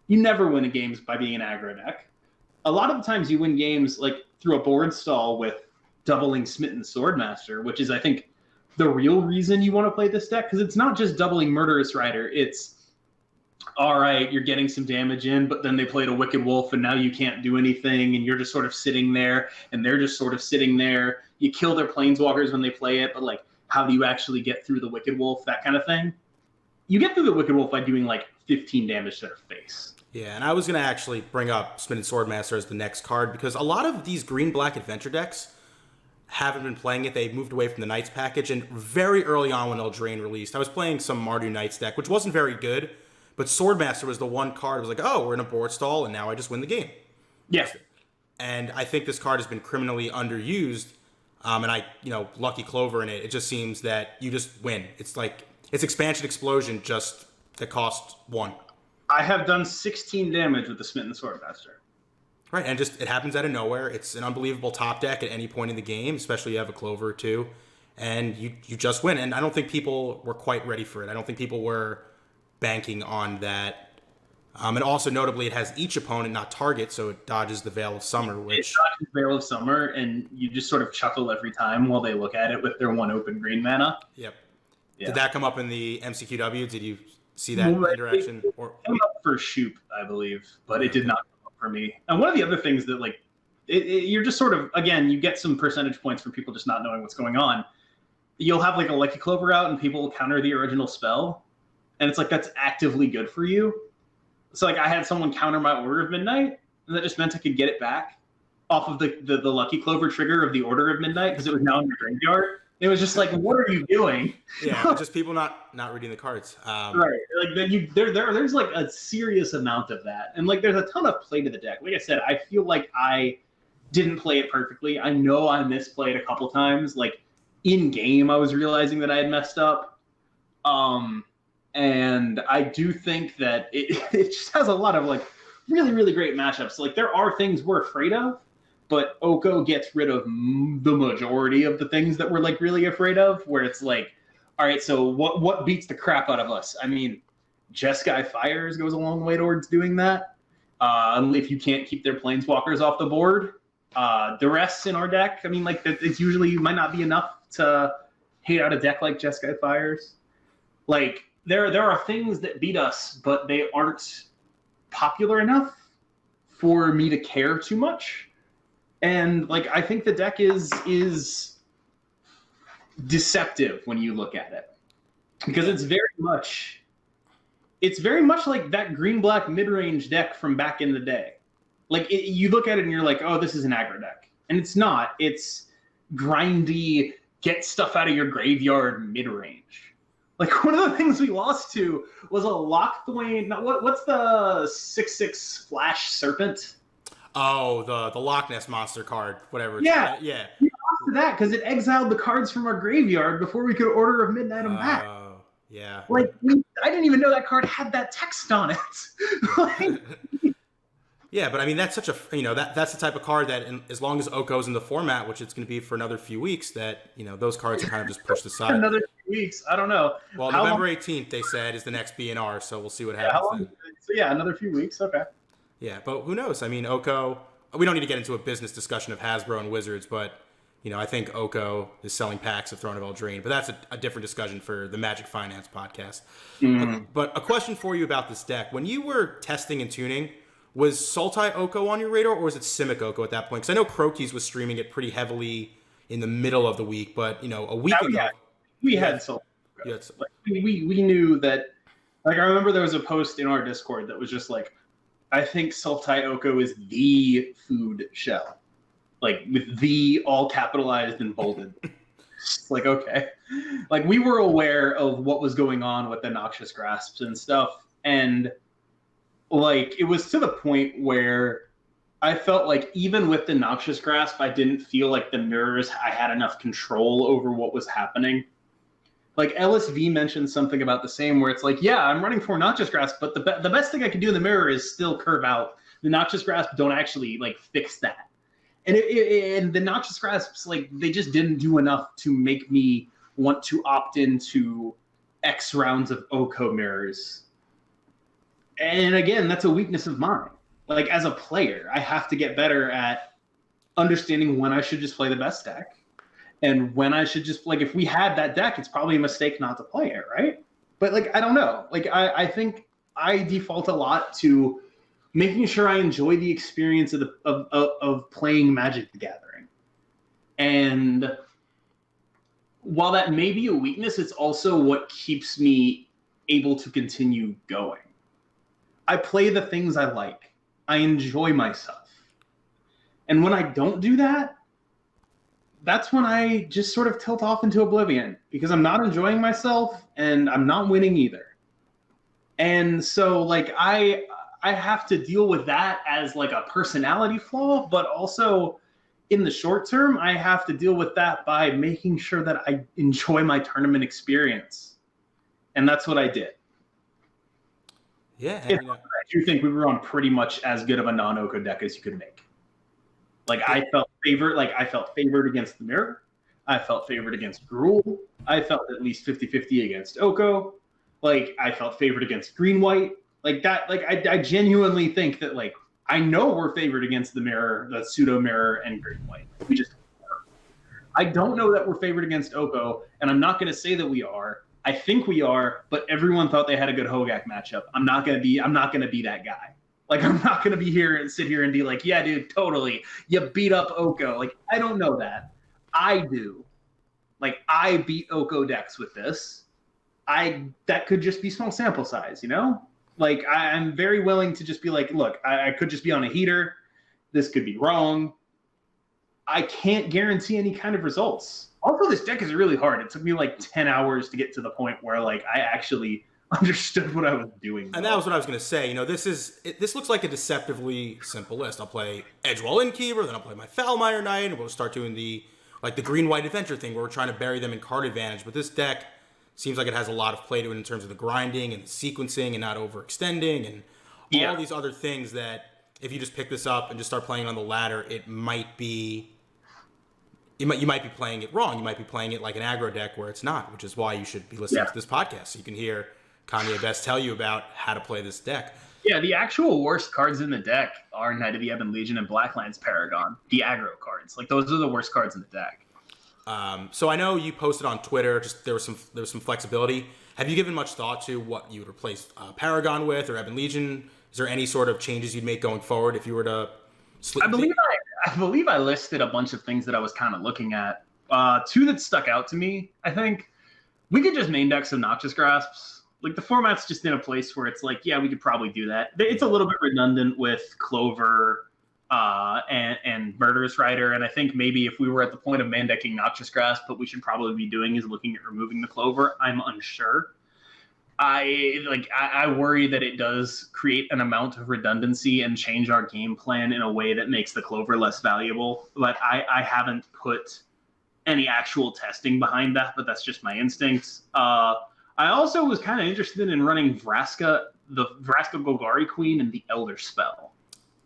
You never win games by being an aggro deck. A lot of the times you win games, like, through a board stall with doubling Smitten Swordmaster, which is, I think, the real reason you want to play this deck, because it's not just doubling Murderous Rider, it's all right, you're getting some damage in, but then they played a Wicked Wolf and now you can't do anything and you're just sort of sitting there and they're just sort of sitting there. You kill their planeswalkers when they play it, but like, how do you actually get through the Wicked Wolf, that kind of thing? You get through the Wicked Wolf by doing like 15 damage to their face. Yeah, and I was going to actually bring up Smitten Swordmaster as the next card because a lot of these green-black adventure decks haven't been playing it. They moved away from the Knights package, and very early on when Eldraine released, I was playing some Mardu Knights deck, which wasn't very good, but Swordmaster was the one card. I was like, oh, we're in a board stall, and now I just win the game. Yes. And I think this card has been criminally underused, and lucky Clover in it. It just seems that you just win. It's like, it's Expansion Explosion just that cost 1. I have done 16 damage with the Smitten Swordmaster. Right, and just it happens out of nowhere. It's an unbelievable top deck at any point in the game, especially if you have a Clover or two, and you just win. And I don't think people were quite ready for it. I don't think people were banking on that. And also, notably, it has each opponent, not target, so it dodges the Veil of Summer. Which it dodges Veil of Summer, and you just sort of chuckle every time while they look at it with their 1 open green mana. Yep. Yeah. Did that come up in the MCQW? Did you see that interaction? It came up for Shoop, I believe, but it did not come up for me. And one of the other things that, like, you're just sort of, again, you get some percentage points from people just not knowing what's going on. You'll have, like, a Lucky Clover out, and people will counter the original spell, and it's like, that's actively good for you. So, like, I had someone counter my Order of Midnight, and that just meant I could get it back off of the Lucky Clover trigger of the Order of Midnight, because it was now in the graveyard. It was just like, what are you doing? Yeah, just people not reading the cards. Right. Like there's like a serious amount of that. And like there's a ton of play to the deck. Like I said, I feel like I didn't play it perfectly. I know I misplayed a couple times. Like in game, I was realizing that I had messed up. And I do think that it just has a lot of like really, really great matchups. Like there are things we're afraid of, but Oko gets rid of the majority of the things that we're like really afraid of, where it's like, all right, so what beats the crap out of us? I mean, Jeskai Fires goes a long way towards doing that. If you can't keep their planeswalkers off the board. The rest in our deck, I mean, like it's usually might not be enough to hate out a deck like Jeskai Fires. Like there are things that beat us, but they aren't popular enough for me to care too much. And like I think the deck is deceptive when you look at it, because it's very much like that green-black mid-range deck from back in the day. Like you look at it and you're like, oh, this is an aggro deck, and it's not. It's grindy, get stuff out of your graveyard mid-range. Like one of the things we lost to was a Lochthwain. What's the 6/6 Flash Serpent? Oh, the Loch Ness Monster card, whatever. Yeah. Yeah. We lost to that because it exiled the cards from our graveyard before we could Order of Midnight them back. Oh, yeah. Like, I didn't even know that card had that text on it. Like, yeah, but I mean, that's such a, that's the type of card that as long as Oko's in the format, which it's going to be for another few weeks, that, those cards are kind of just pushed aside. another few weeks. I don't know. Well, November 18th, they said, is the next BNR, so we'll see what happens then. So, yeah, another few weeks. Okay. Yeah, but who knows? I mean, Oko, we don't need to get into a business discussion of Hasbro and Wizards, but, I think Oko is selling packs of Throne of Eldraine, but that's a different discussion for the Magic Finance podcast. Mm-hmm. But a question for you about this deck. When you were testing and tuning, was Sultai Oko on your radar, or was it Simic Oko at that point? Because I know Crokies was streaming it pretty heavily in the middle of the week, but, a week ago. We had Sultai Oko. Like, we knew that, like, I remember there was a post in our Discord that was just like, I think Sultai Oko is the food shell. Like, with the all capitalized and bolded. Like, okay. Like, we were aware of what was going on with the Noxious Grasps and stuff. And, like, it was to the point where I felt like even with the Noxious Grasp, I didn't feel like the mirrors, I had enough control over what was happening. Like, LSV mentioned something about the same, where it's like, yeah, I'm running for Noxious Grasp, but the best thing I can do in the mirror is still curve out. The Noxious Grasp don't actually, like, fix that. And and the Noxious Grasps, like, they just didn't do enough to make me want to opt into X rounds of Oko mirrors. And again, that's a weakness of mine. Like, as a player, I have to get better at understanding when I should just play the best deck. And when I should just, like, if we had that deck, it's probably a mistake not to play it, right? But, like, I don't know. Like, I think I default a lot to making sure I enjoy the experience of playing Magic the Gathering. And while that may be a weakness, it's also what keeps me able to continue going. I play the things I like. I enjoy myself. And when I don't do that, that's when I just sort of tilt off into oblivion because I'm not enjoying myself and I'm not winning either. And so like I have to deal with that as like a personality flaw, but also in the short term, I have to deal with that by making sure that I enjoy my tournament experience. And that's what I did. Yeah. I do think we were on pretty much as good of a non-Oko deck as you could make. Like I felt favored against the Mirror. I felt favored against Gruul. I felt at least 50-50 against Oko. Like I felt favored against Green-White. Like that, like I genuinely think that like I know we're favored against the Mirror, the pseudo Mirror, and Green-White. We just I don't know that we're favored against Oko, and I'm not gonna say that we are. I think we are, but everyone thought they had a good Hogak matchup. I'm not gonna be that guy. Like, I'm not going to be here and sit here and be like, yeah, dude, totally. You beat up Oko. Like, I don't know that. I do. Like, I beat Oko decks with this. That could just be small sample size, you know? Like, I'm very willing to just be like, look, I could just be on a heater. This could be wrong. I can't guarantee any kind of results. Also, this deck is really hard. It took me like 10 hours to get to the point where, like, I actually understood what I was doing. And that was what I was going to say. You know, this looks like a deceptively simple list. I'll play Edgewall Innkeeper, then I'll play my Foulmire Knight, and we'll start doing the Green-White Adventure thing where we're trying to bury them in card advantage. But this deck seems like it has a lot of play to it in terms of the grinding and the sequencing and not overextending and all these other things that if you just pick this up and just start playing on the ladder, it might be... You might be playing it wrong. You might be playing it like an aggro deck where it's not, which is why you should be listening to this podcast so you can hear KanyeBest tell you about how to play this deck. Yeah, the actual worst cards in the deck are Knight of the Ebon Legion and Blacklands Paragon, the aggro cards. Like, those are the worst cards in the deck. So I know you posted on Twitter, just there was some flexibility. Have you given much thought to what you would replace Paragon with or Ebon Legion? Is there any sort of changes you'd make going forward if you were to... I believe I listed a bunch of things that I was kind of looking at. Two that stuck out to me, I think. We could just main deck some Noxious Grasps. Like, the format's just in a place where it's like, yeah, we could probably do that. It's a little bit redundant with Clover and Murderous Rider, and I think maybe if we were at the point of main decking Noxious Grasp, what we should probably be doing is looking at removing the Clover. I'm unsure. I worry that it does create an amount of redundancy and change our game plan in a way that makes the Clover less valuable. But I haven't put any actual testing behind that, but that's just my instincts. I also was kind of interested in running Vraska, the Vraska Golgari Queen, and the Elder Spell.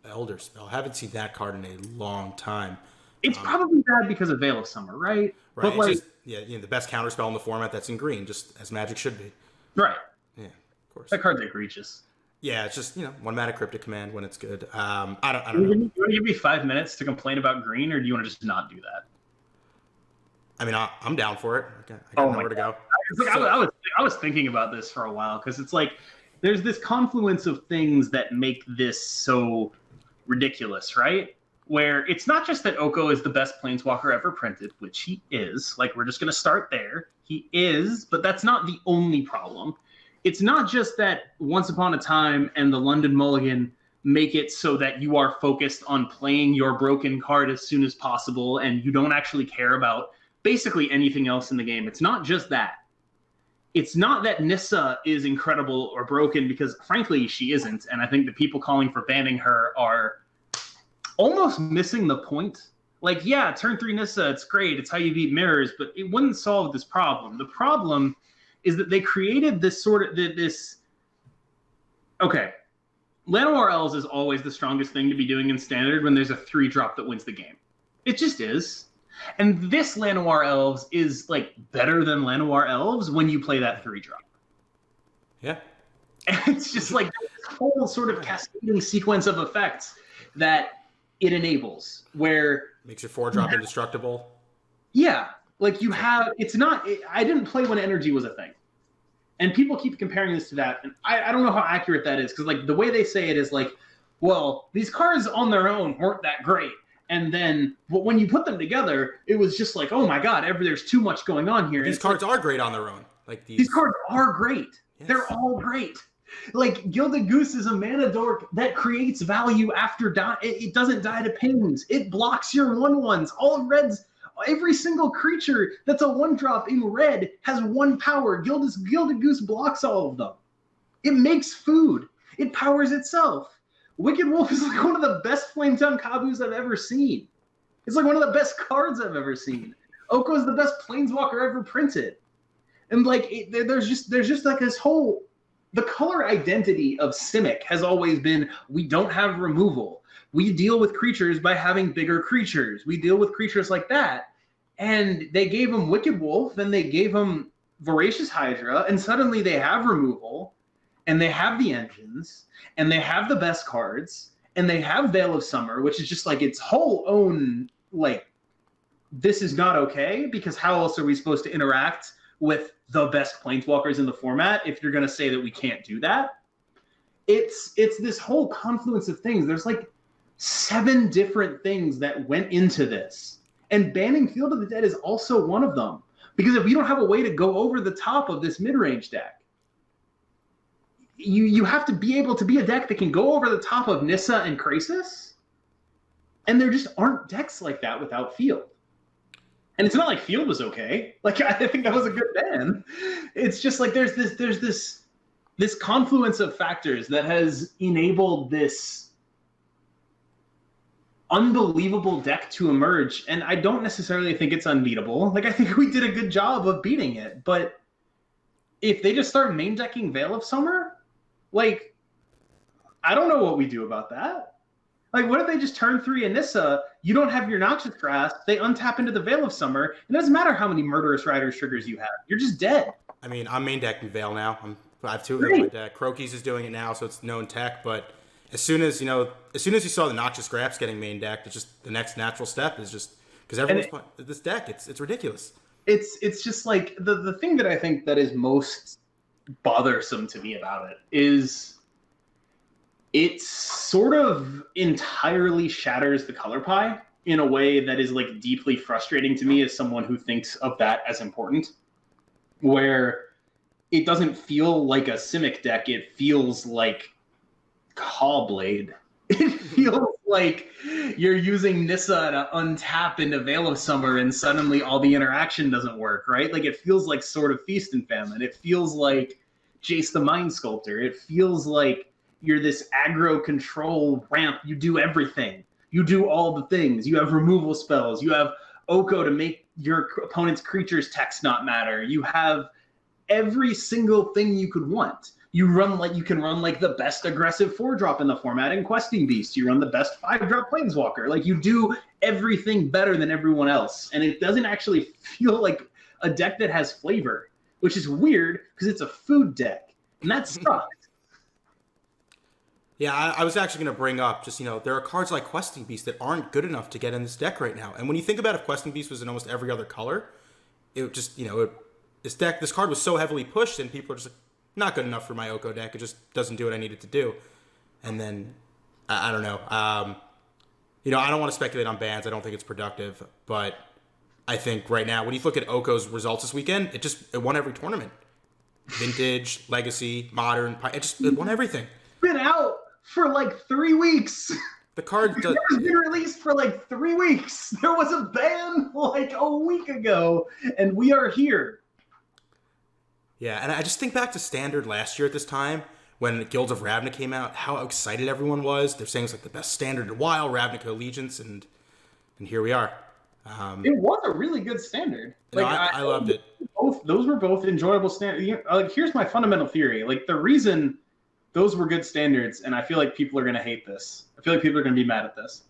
Elder Spell. Haven't seen that card in a long time. It's probably bad because of Veil of Summer, right? Right. But like, the best counter spell in the format that's in green, just as Magic should be. Right. Yeah, of course. That card's egregious. Yeah, it's just, one mana Cryptic Command when it's good. I don't know. You want to give me 5 minutes to complain about green, or do you want to just not do that? I mean, I'm down for it. I got nowhere to go. I was thinking about this for a while because it's like there's this confluence of things that make this so ridiculous, right? Where it's not just that Oko is the best Planeswalker ever printed, which he is. Like, we're just going to start there. He is, but that's not the only problem. It's not just that Once Upon a Time and the London Mulligan make it so that you are focused on playing your broken card as soon as possible and you don't actually care about basically anything else in the game. It's not just that. It's not that Nissa is incredible or broken, because frankly she isn't, and I think the people calling for banning her are almost missing the point. Like, yeah, turn 3 Nissa, it's great, it's how you beat mirrors, but it wouldn't solve this problem. The problem is that they created this sort of this. Okay, Llanowar Elves is always the strongest thing to be doing in Standard when there's a 3-drop that wins the game. It just is. And this Llanowar Elves is, like, better than Llanowar Elves when you play that 3-drop. Yeah. And it's just, like, this whole sort of cascading sequence of effects that it enables, where... Makes your 4-drop indestructible. Yeah. Like, you have... It's not... I didn't play when energy was a thing. And people keep comparing this to that, and I don't know how accurate that is, because like the way they say it is like, well, these cards on their own weren't that great, and then when you put them together, it was just like, oh my god, there's too much going on here. These cards are great on their own. Like these cards are great. Yes. They're all great. Like Gilded Goose is a mana dork that creates value after die. It doesn't die to pings. It blocks your 1/1s. All reds. Every single creature that's a 1-drop in red has 1 power. Gilded Goose blocks all of them. It makes food. It powers itself. Wicked Wolf is like one of the best Flametongue Kabus I've ever seen. It's like one of the best cards I've ever seen. Oko is the best Planeswalker ever printed. And like there's just like this whole, the color identity of Simic has always been, we don't have removal. We deal with creatures by having bigger creatures. We deal with creatures like that. And they gave him Wicked Wolf, and they gave him Voracious Hydra, and suddenly they have removal, and they have the engines, and they have the best cards, and they have Veil of Summer, which is just like its whole own, like, this is not okay, because how else are we supposed to interact with the best Planeswalkers in the format if you're going to say that we can't do that? It's this whole confluence of things. There's like 7 different things that went into this. And banning Field of the Dead is also one of them. Because if you don't have a way to go over the top of this mid-range deck, you have to be able to be a deck that can go over the top of Nissa and Krasis. And there just aren't decks like that without Field. And it's not like Field was okay. Like, I think that was a good ban. It's just like there's this confluence of factors that has enabled this unbelievable deck to emerge, and I don't necessarily think it's unbeatable. Like, I think we did a good job of beating it, but if they just start main decking Veil of Summer, like, I don't know what we do about that. Like, what if they just turn 3 Anissa, you don't have your Noxious Grasp, they untap into the Veil of Summer, it doesn't matter how many Murderous Riders triggers you have, you're just dead. I mean, I'm main decking Veil now. I have 2 of them in my deck. Croaky's is doing it now, so it's known tech, but as soon as you saw the Noxious Grasp getting main decked, it's just the next natural step is just because everyone's playing this deck. It's ridiculous. It's just like the thing that I think that is most bothersome to me about it is it sort of entirely shatters the color pie in a way that is like deeply frustrating to me as someone who thinks of that as important, where it doesn't feel like a Simic deck, it feels like Cawblade. It feels like you're using Nissa to untap into Veil of Summer and suddenly all the interaction doesn't work, right? Like, it feels like Sword of Feast and Famine. It feels like Jace the Mind Sculptor. It feels like you're this aggro control ramp. You do everything. You do all the things. You have removal spells. You have Oko to make your opponent's creature's text not matter. You have every single thing you could want. You can run like the best aggressive 4-drop in the format in Questing Beast. You run the best 5-drop Planeswalker. Like, you do everything better than everyone else. And it doesn't actually feel like a deck that has flavor, which is weird because it's a food deck. And that sucked. Yeah, I was actually going to bring up just, there are cards like Questing Beast that aren't good enough to get in this deck right now. And when you think about if Questing Beast was in almost every other color, it just, this card was so heavily pushed and people are just like, not good enough for my Oko deck. It just doesn't do what I need it to do. And then, I don't know. I don't want to speculate on bans. I don't think it's productive. But I think right now, when you look at Oko's results this weekend, it won every tournament. Vintage, Legacy, Modern, it won everything. Been out for like 3 weeks. The card has been released for like 3 weeks. There was a ban like a week ago, and we are here. Yeah, and I just think back to Standard last year at this time when Guilds of Ravnica came out, how excited everyone was. They're saying it's like the best Standard in a while, Ravnica Allegiance, and here we are. It was a really good Standard. Like, I loved it. Those were both enjoyable Standards. Like, here's my fundamental theory. Like, the reason those were good Standards, and I feel like people are going to hate this. I feel like people are going to be mad at this.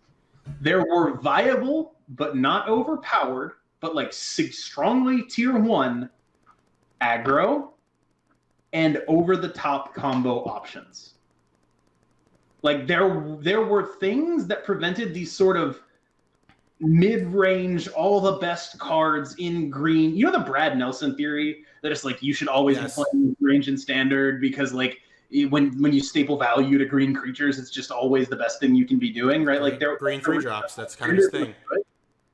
There were viable, but not overpowered, but like strongly tier 1 aggro and over-the-top combo options. Like, there were things that prevented these sort of mid-range, all the best cards in green. You know the Brad Nelson theory, that it's like you should always Yes. be playing range and standard because like when you staple value to green creatures, it's just always the best thing you can be doing, right? Like green 3-drops. That's kind of his thing.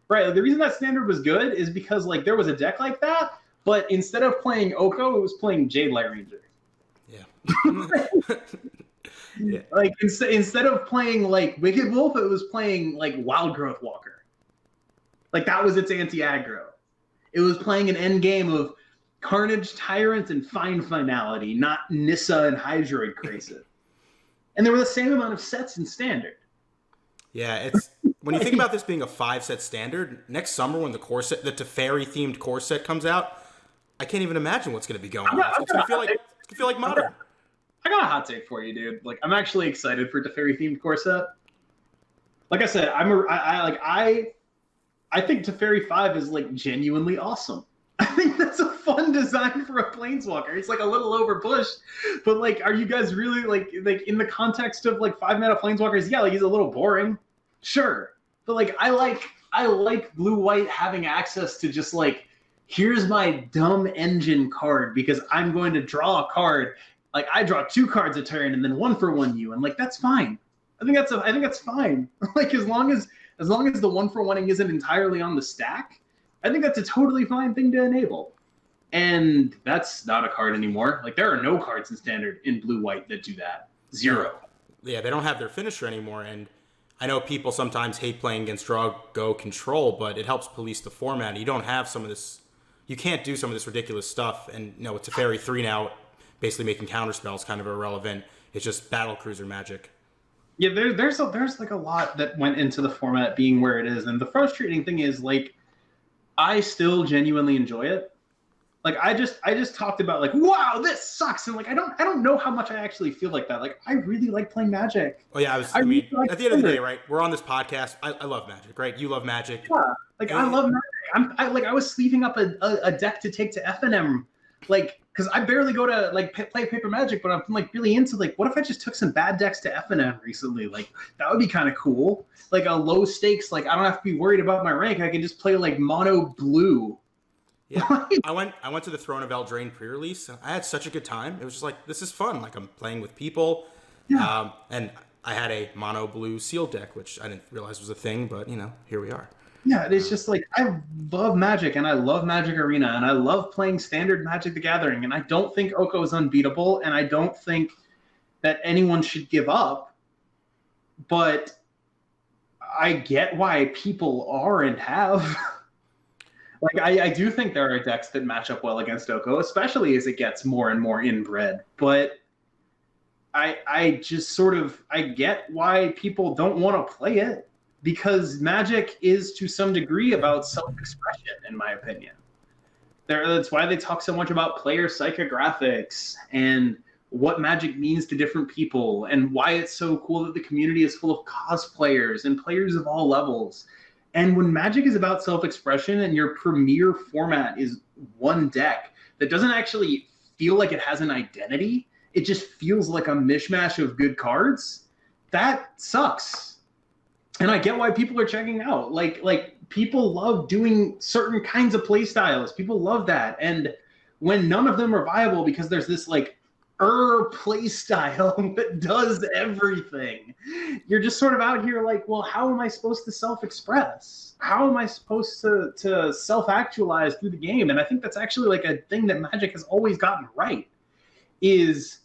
Right. Like, the reason that standard was good is because like there was a deck like that, but instead of playing Oko, it was playing Jade Light Ranger. Yeah. Yeah. Like instead of playing like Wicked Wolf, it was playing like Wild Growth Walker. Like that was its anti-aggro. It was playing an end game of Carnage, Tyrant, and Fine Finality, not Nissa and Hydroid Crazy. And there were the same amount of sets in Standard. Yeah, it's when you think about this being a 5-set standard, next summer when the Teferi themed core set comes out, I can't even imagine what's going to be going on. It's going to feel like Modern. I got a hot take for you, dude. Like, I'm actually excited for Teferi themed core set. Like I said, I think Teferi 5 is like genuinely awesome. I think that's a fun design for a planeswalker. It's like a little overpushed, but like, are you guys really like in the context of like 5-mana planeswalkers? Yeah, like he's a little boring, sure, but like I like blue-white having access to just like, here's my dumb engine card because I'm going to draw a card. Like I draw 2 cards a turn and then 1-for-1 you, and like that's fine. I think that's fine. Like as long as the 1-for-1ing isn't entirely on the stack, I think that's a totally fine thing to enable. And that's not a card anymore. Like there are no cards in Standard in blue-white that do that. 0. Yeah, they don't have their finisher anymore, and I know people sometimes hate playing against draw, go, control, but it helps police the format. You don't have some of this. You can't do some of this ridiculous stuff, and with Teferi 3 now, basically making counterspells kind of irrelevant. It's just battle cruiser magic. Yeah, there's like a lot that went into the format being where it is, and the frustrating thing is like, I still genuinely enjoy it. Like I just talked about like, wow, this sucks, and like I don't know how much I actually feel like that. Like I really like playing Magic. Oh yeah, I mean, at the end of the day, right? We're on this podcast. I love Magic, right? You love Magic. Yeah, like I love Magic. I was sleeving up a deck to take to FNM, like because I barely go to like play Paper Magic, but I'm like really into like, what if I just took some bad decks to FNM recently? Like that would be kind of cool. Like a low stakes, like I don't have to be worried about my rank. I can just play like mono blue. Yeah, I went to the Throne of Eldraine pre-release, and I had such a good time. It was just like, this is fun. Like I'm playing with people, and I had a mono blue seal deck, which I didn't realize was a thing, but here we are. Yeah, it's just like I love Magic, and I love Magic Arena, and I love playing Standard Magic the Gathering, and I don't think Oko is unbeatable, and I don't think that anyone should give up, but I get why people are and have. Like, I do think there are decks that match up well against Oko, especially as it gets more and more inbred. But I just sort of, I get why people don't want to play it, because Magic is to some degree about self-expression, in my opinion. That's why they talk so much about player psychographics and what Magic means to different people, and why it's so cool that the community is full of cosplayers and players of all levels. And when Magic is about self-expression and your premier format is one deck that doesn't actually feel like it has an identity, it just feels like a mishmash of good cards, that sucks. And I get why people are checking out. Like people love doing certain kinds of play styles. People love that. And when none of them are viable because there's this like play style that does everything, you're just sort of out here like, well, how am I supposed to self-express? How am I supposed to self-actualize through the game? And I think that's actually like a thing that Magic has always gotten right, is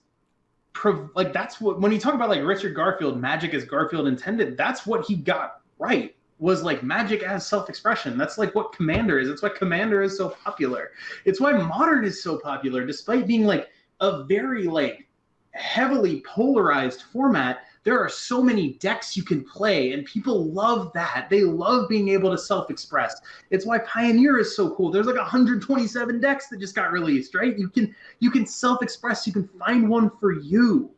like, that's what, when you talk about like Richard Garfield, Magic as Garfield intended, that's what he got right, was like Magic as self-expression. That's like what Commander is. It's why Commander is so popular. It's why Modern is so popular, despite being like a very like heavily polarized format. There are so many decks you can play, and people love that. They love being able to self-express. It's why Pioneer is so cool. There's like 127 decks that just got released, right? You can self-express. You can find one for you,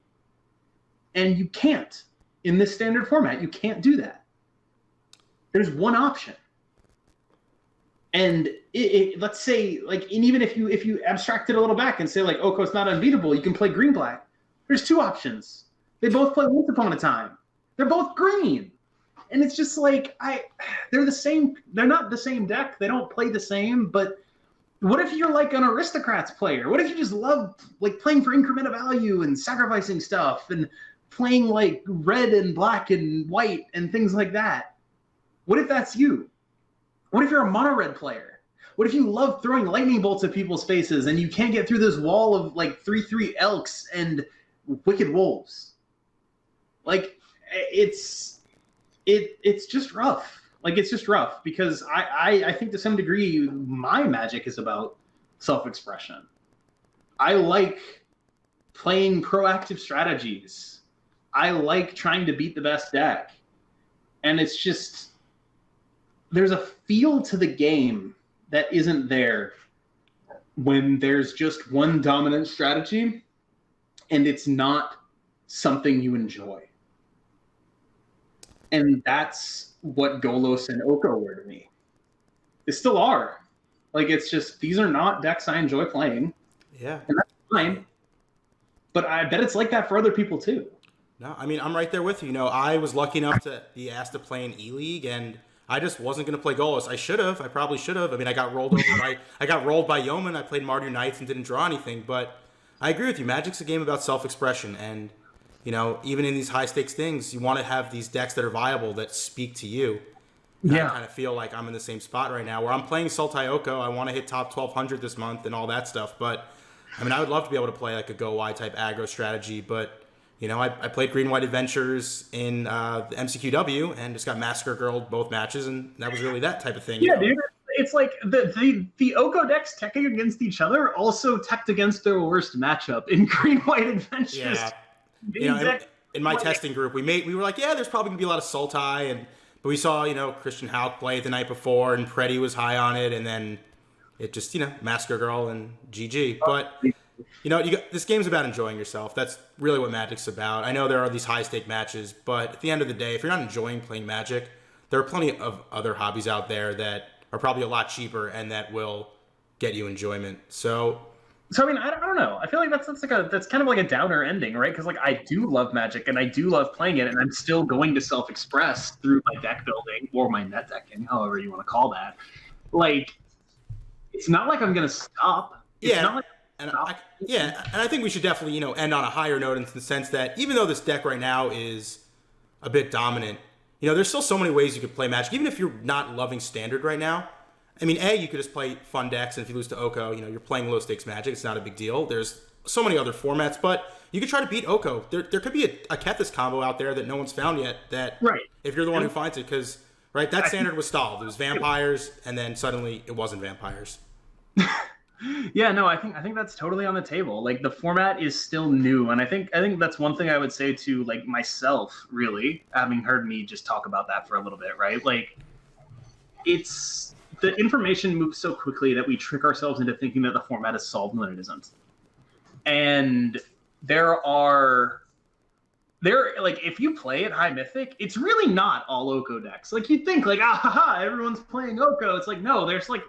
and you can't in this standard format. You can't do that. There's one option. And let's say, like, and even if you abstract it a little back and say like, Oko's not unbeatable, you can play green black. There's two options. They both play Once Upon a Time. They're both green, and it's just like they're the same. They're not the same deck. They don't play the same, but What if you're like an aristocrats player? What if you just love like playing for increment of value and sacrificing stuff and playing like red and black and white and things like that? What if that's you? What if you're a mono red player? What if you love throwing lightning bolts at people's faces and you can't get through this wall of like 3/3 elks and wicked wolves? Like it's just rough. Like it's just rough because I think to some degree my Magic is about self-expression. I like playing proactive strategies. I like trying to beat the best deck. And it's just there's a feel to the game that isn't there when there's just one dominant strategy and it's not something you enjoy. And that's what Golos and Oko were to me. They still are. Like, it's just, these are not decks I enjoy playing. Yeah. And that's fine. But I bet it's like that for other people too. No, I mean, I'm right there with you. You know, I was lucky enough to be asked to play in E-League, and I just wasn't going to play Golos. I should have. I probably should have. I mean, I got rolled by Yeoman. I played Mardu Knights and didn't draw anything. But I agree with you. Magic's a game about self-expression, and you know, even in these high-stakes things, you want to have these decks that are viable, that speak to you. And I kind of feel like I'm in the same spot right now, where I'm playing Sultai Oko. I want to hit top 1,200 this month and all that stuff. But, I mean, I would love to be able to play like a go-wide type aggro strategy. But, you know, I played Green-White Adventures in the MCQW and just got Massacre Girled both matches, and that was really that type of thing. Yeah, dude. It's like the Oko decks teching against each other also teched against their worst matchup in Green-White Adventures. Yeah. You know, in my testing group, we were like, yeah, there's probably gonna be a lot of Sultai, but we saw, you know, Christian Houck play it the night before, and Preddy was high on it, and then it just, you know, Massacre Girl and GG. But you know, this game's about enjoying yourself. That's really what Magic's about. I know there are these high stake matches, but at the end of the day, if you're not enjoying playing Magic, there are plenty of other hobbies out there that are probably a lot cheaper and that will get you enjoyment. So I mean, I don't know. I feel like that's kind of like a downer ending, right? Because like I do love Magic and I do love playing it, and I'm still going to self-express through my deck building or my net decking, however you want to call that. Like, it's not like I'm gonna stop. It's not like and I think we should definitely, you know, end on a higher note in the sense that even though this deck right now is a bit dominant, you know, there's still so many ways you could play Magic, even if you're not loving Standard right now. I mean, you could just play fun decks, and if you lose to Oko, you know, you're playing low-stakes Magic. It's not a big deal. There's so many other formats, but you could try to beat Oko. There could be a Kethis combo out there that no one's found yet that, right, if you're the one who finds it, because, right, that Standard was stalled. It was vampires, and then suddenly it wasn't vampires. Yeah, no, I think that's totally on the table. Like, the format is still new, and I think that's one thing I would say to, like, myself, really, having heard me just talk about that for a little bit, right? Like, it's... the information moves so quickly that we trick ourselves into thinking that the format is solved when it isn't. And like, if you play at high Mythic, it's really not all Oko decks. Like, you'd think, like, everyone's playing Oko. It's like, no, there's like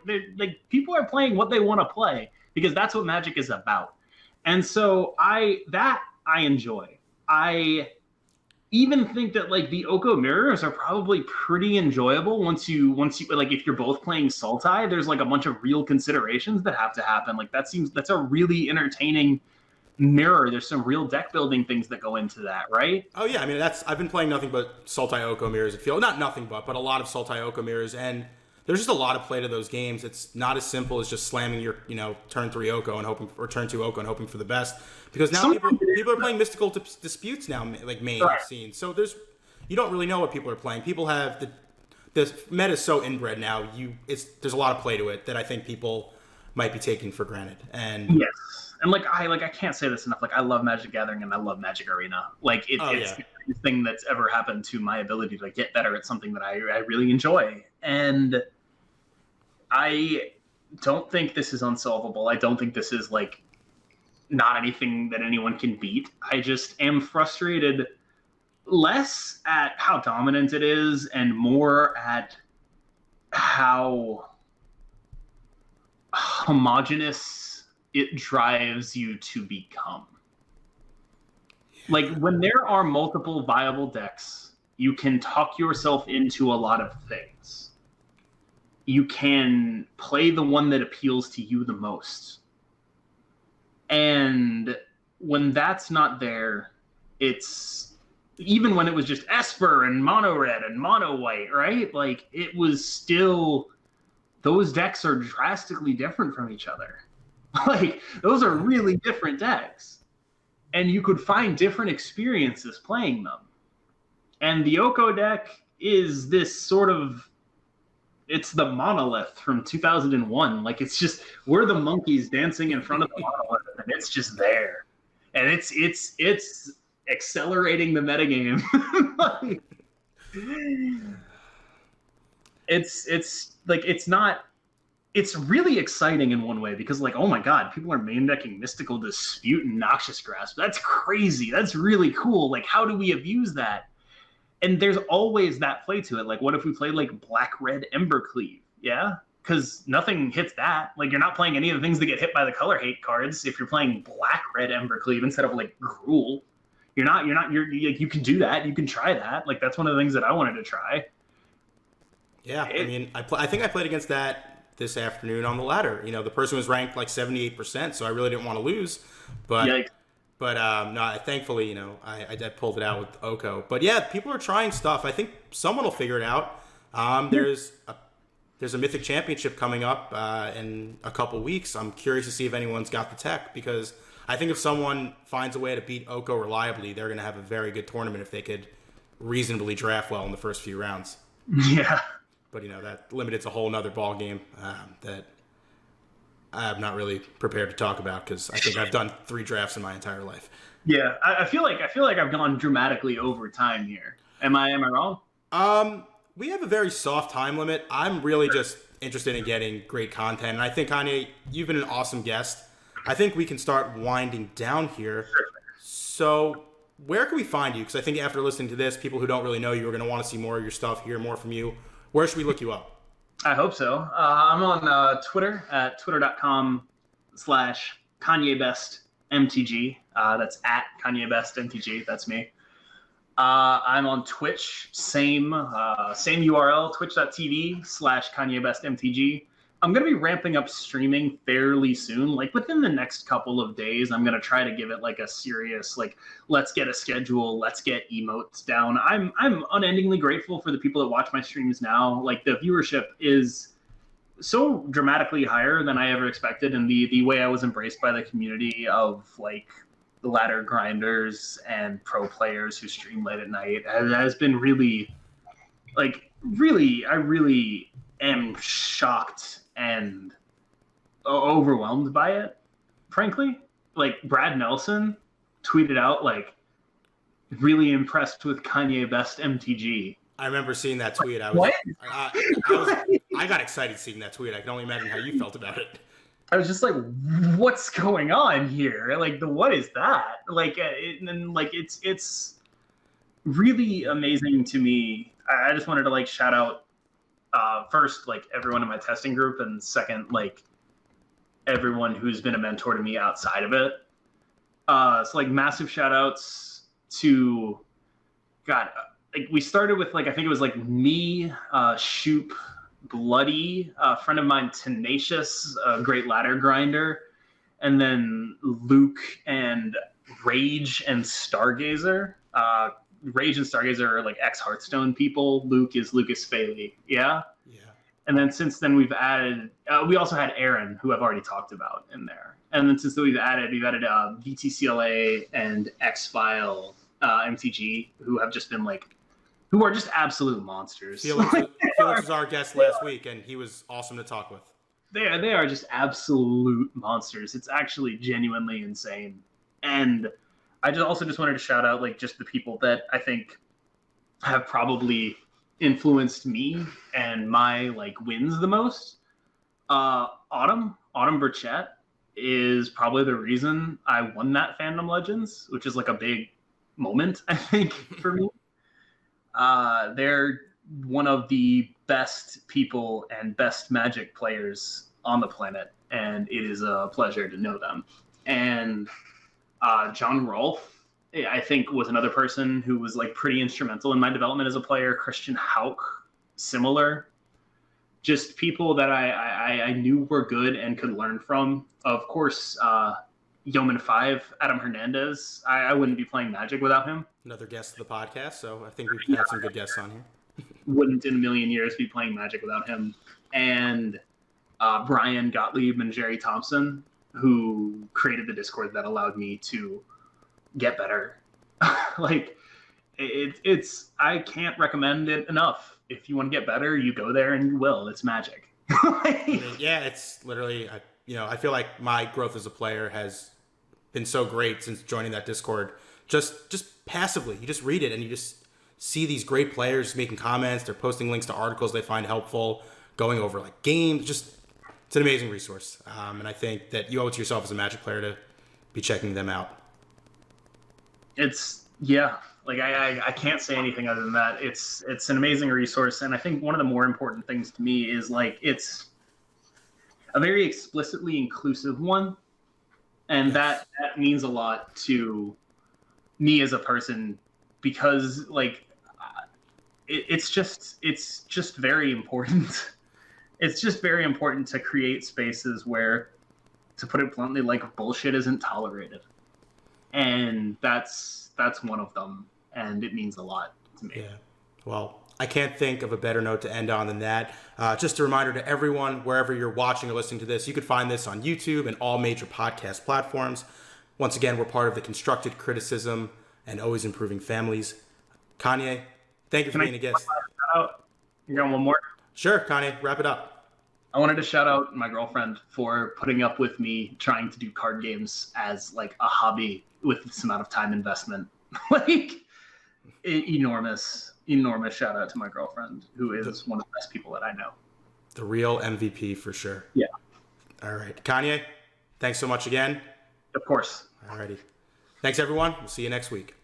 people are playing what they want to play because that's what Magic is about. And so I enjoy. I even think that like the Oko mirrors are probably pretty enjoyable once you like, if you're both playing Sultai, there's like a bunch of real considerations that have to happen. Like, that's a really entertaining mirror. There's some real deck building things that go into that, right? Oh yeah, I mean, I've been playing nothing but Sultai Oko mirrors. Not nothing but a lot of Sultai Oko mirrors, and there's just a lot of play to those games. It's not as simple as just slamming your, you know, turn 3 Oko and hoping, or turn 2 Oko and hoping for the best. Because now people are playing Mystical Disputes now, like main scene. So you don't really know what people are playing. People have the meta is so inbred now. There's a lot of play to it that I think people might be taking for granted. And yes, and I can't say this enough. Like, I love Magic Gathering and I love Magic Arena. Like, it's the greatest thing that's ever happened to my ability to get better at something that I really enjoy. And I don't think this is unsolvable. I don't think this is like not anything that anyone can beat. I just am frustrated less at how dominant it is and more at how homogenous it drives you to become. Like, when there are multiple viable decks, you can talk yourself into a lot of things. you can play the one that appeals to you the most. And when that's not there, it's even when it was just Esper and mono red and mono white, right? Like it was still, those decks are drastically different from each other. Like those are really different decks. And you could find different experiences playing them. And the Oko deck is this sort of, it's the monolith from 2001. Like it's just, we're the monkeys dancing in front of the monolith, and it's just there, and it's accelerating the metagame. Like, it's like it's really exciting in one way because like, oh my god, people are main decking Mystical Dispute and Noxious Grasp. That's crazy. That's really cool. Like, how do we abuse that? And there's always that play to it. Like, what if we play like black-red Embercleave? Yeah? Because nothing hits that. Like, you're not playing any of the things that get hit by the color hate cards if you're playing black-red Embercleave instead of like Gruul. You can do that. You can try that. Like, that's one of the things that I wanted to try. Yeah, I mean, I think I played against that this afternoon on the ladder. You know, the person was ranked like 78%, so I really didn't want to lose. But Yikes. But no, thankfully, you know, I pulled it out with Oko. But yeah, people are trying stuff. I think someone will figure it out. There's a Mythic Championship coming up in a couple weeks. I'm curious to see if anyone's got the tech, because I think if someone finds a way to beat Oko reliably, they're going to have a very good tournament if they could reasonably draft well in the first few rounds. Yeah. But, you know, that limited's a whole nother ball game that I'm not really prepared to talk about, because I think I've done 3 drafts in my entire life. Yeah, I feel like I've gone dramatically over time here. Am I wrong? We have a very soft time limit. I'm really just interested in getting great content, and I think, Kanye, you've been an awesome guest. I think we can start winding down here. So where can we find you? Because I think after listening to this, people who don't really know you are going to want to see more of your stuff, hear more from you. Where should we look you up? I hope so. I'm on Twitter at twitter.com/KanyeBestMTG. That's at KanyeBestMTG. That's me. I'm on Twitch. Same URL, twitch.tv/KanyeBestMTG. I'm going to be ramping up streaming fairly soon. Like within the next couple of days, I'm going to try to give it like a serious, like, let's get a schedule, let's get emotes down. I'm unendingly grateful for the people that watch my streams now. Like the viewership is so dramatically higher than I ever expected. And the way I was embraced by the community of like the ladder grinders and pro players who stream late at night has been really, I really am shocked and overwhelmed by it, frankly. Like Brad Nelson tweeted out, like, really impressed with KanyeBest MTG. I remember seeing that tweet. I got excited seeing that tweet. I can only imagine how you felt about it. I was just like, what's going on here? Like, what is that? Like, it's really amazing to me. I just wanted to like shout out first, like everyone in my testing group, and second, like everyone who's been a mentor to me outside of it. So like massive shout outs to God. Like we started with like, I think it was like me, Shoop, Bloody, a friend of mine, Tenacious, a great ladder grinder, and then Luke and Rage and Stargazer. Rage and Stargazer are like ex-Hearthstone people. Luke is Lucas Faley. Yeah? Yeah. And then since then we've added, we also had Aaron, who I've already talked about in there. And then since then we've added VTCLA and X-File MTG, who have just been like, who are just absolute monsters. Felix was our guest last week, and he was awesome to talk with. They are just absolute monsters. It's actually genuinely insane. And I just wanted to shout out like just the people that I think have probably influenced me and my like wins the most. Autumn Burchett is probably the reason I won that Fandom Legends, which is like a big moment, I think, for me. They're one of the best people and best Magic players on the planet, and it is a pleasure to know them. And John Rolfe, I think, was another person who was like pretty instrumental in my development as a player. Christian Hauk, similar. just people that I knew were good and could learn from. Of course, Yeoman 5, Adam Hernandez. I wouldn't be playing Magic without him. Another guest of the podcast, so I think we've had some good guests on here. Wouldn't in a million years be playing Magic without him. And Brian Gottlieb and Jerry Thompson, who created the Discord that allowed me to get better. Like, it's I can't recommend it enough. If you want to get better, you go there and you will. It's Magic. Yeah, it's literally, I feel like my growth as a player has been so great since joining that Discord. Just passively, you just read it and you just see these great players making comments. They're posting links to articles they find helpful, going over like games. It's an amazing resource, and I think that you owe it to yourself as a Magic player to be checking them out. I can't say anything other than that. It's an amazing resource, and I think one of the more important things to me is like it's a very explicitly inclusive one, and Yes. that means a lot to me as a person, because like it's just very important. It's just very important to create spaces where, to put it bluntly, like bullshit isn't tolerated, and that's one of them, and it means a lot to me. Yeah. Well, I can't think of a better note to end on than that. Just a reminder to everyone, wherever you're watching or listening to this, you can find this on YouTube and all major podcast platforms. Once again, we're part of the Constructed Criticism and Always Improving Families. Kanye, thank you for being a guest. You got one more? Sure, Kanye, wrap it up. I wanted to shout out my girlfriend for putting up with me trying to do card games as like a hobby with this amount of time investment. Like, enormous shout out to my girlfriend, who is one of the best people that I know. The real MVP for sure. Yeah. All right. Kanye, thanks so much again. Of course. All righty. Thanks, everyone. We'll see you next week.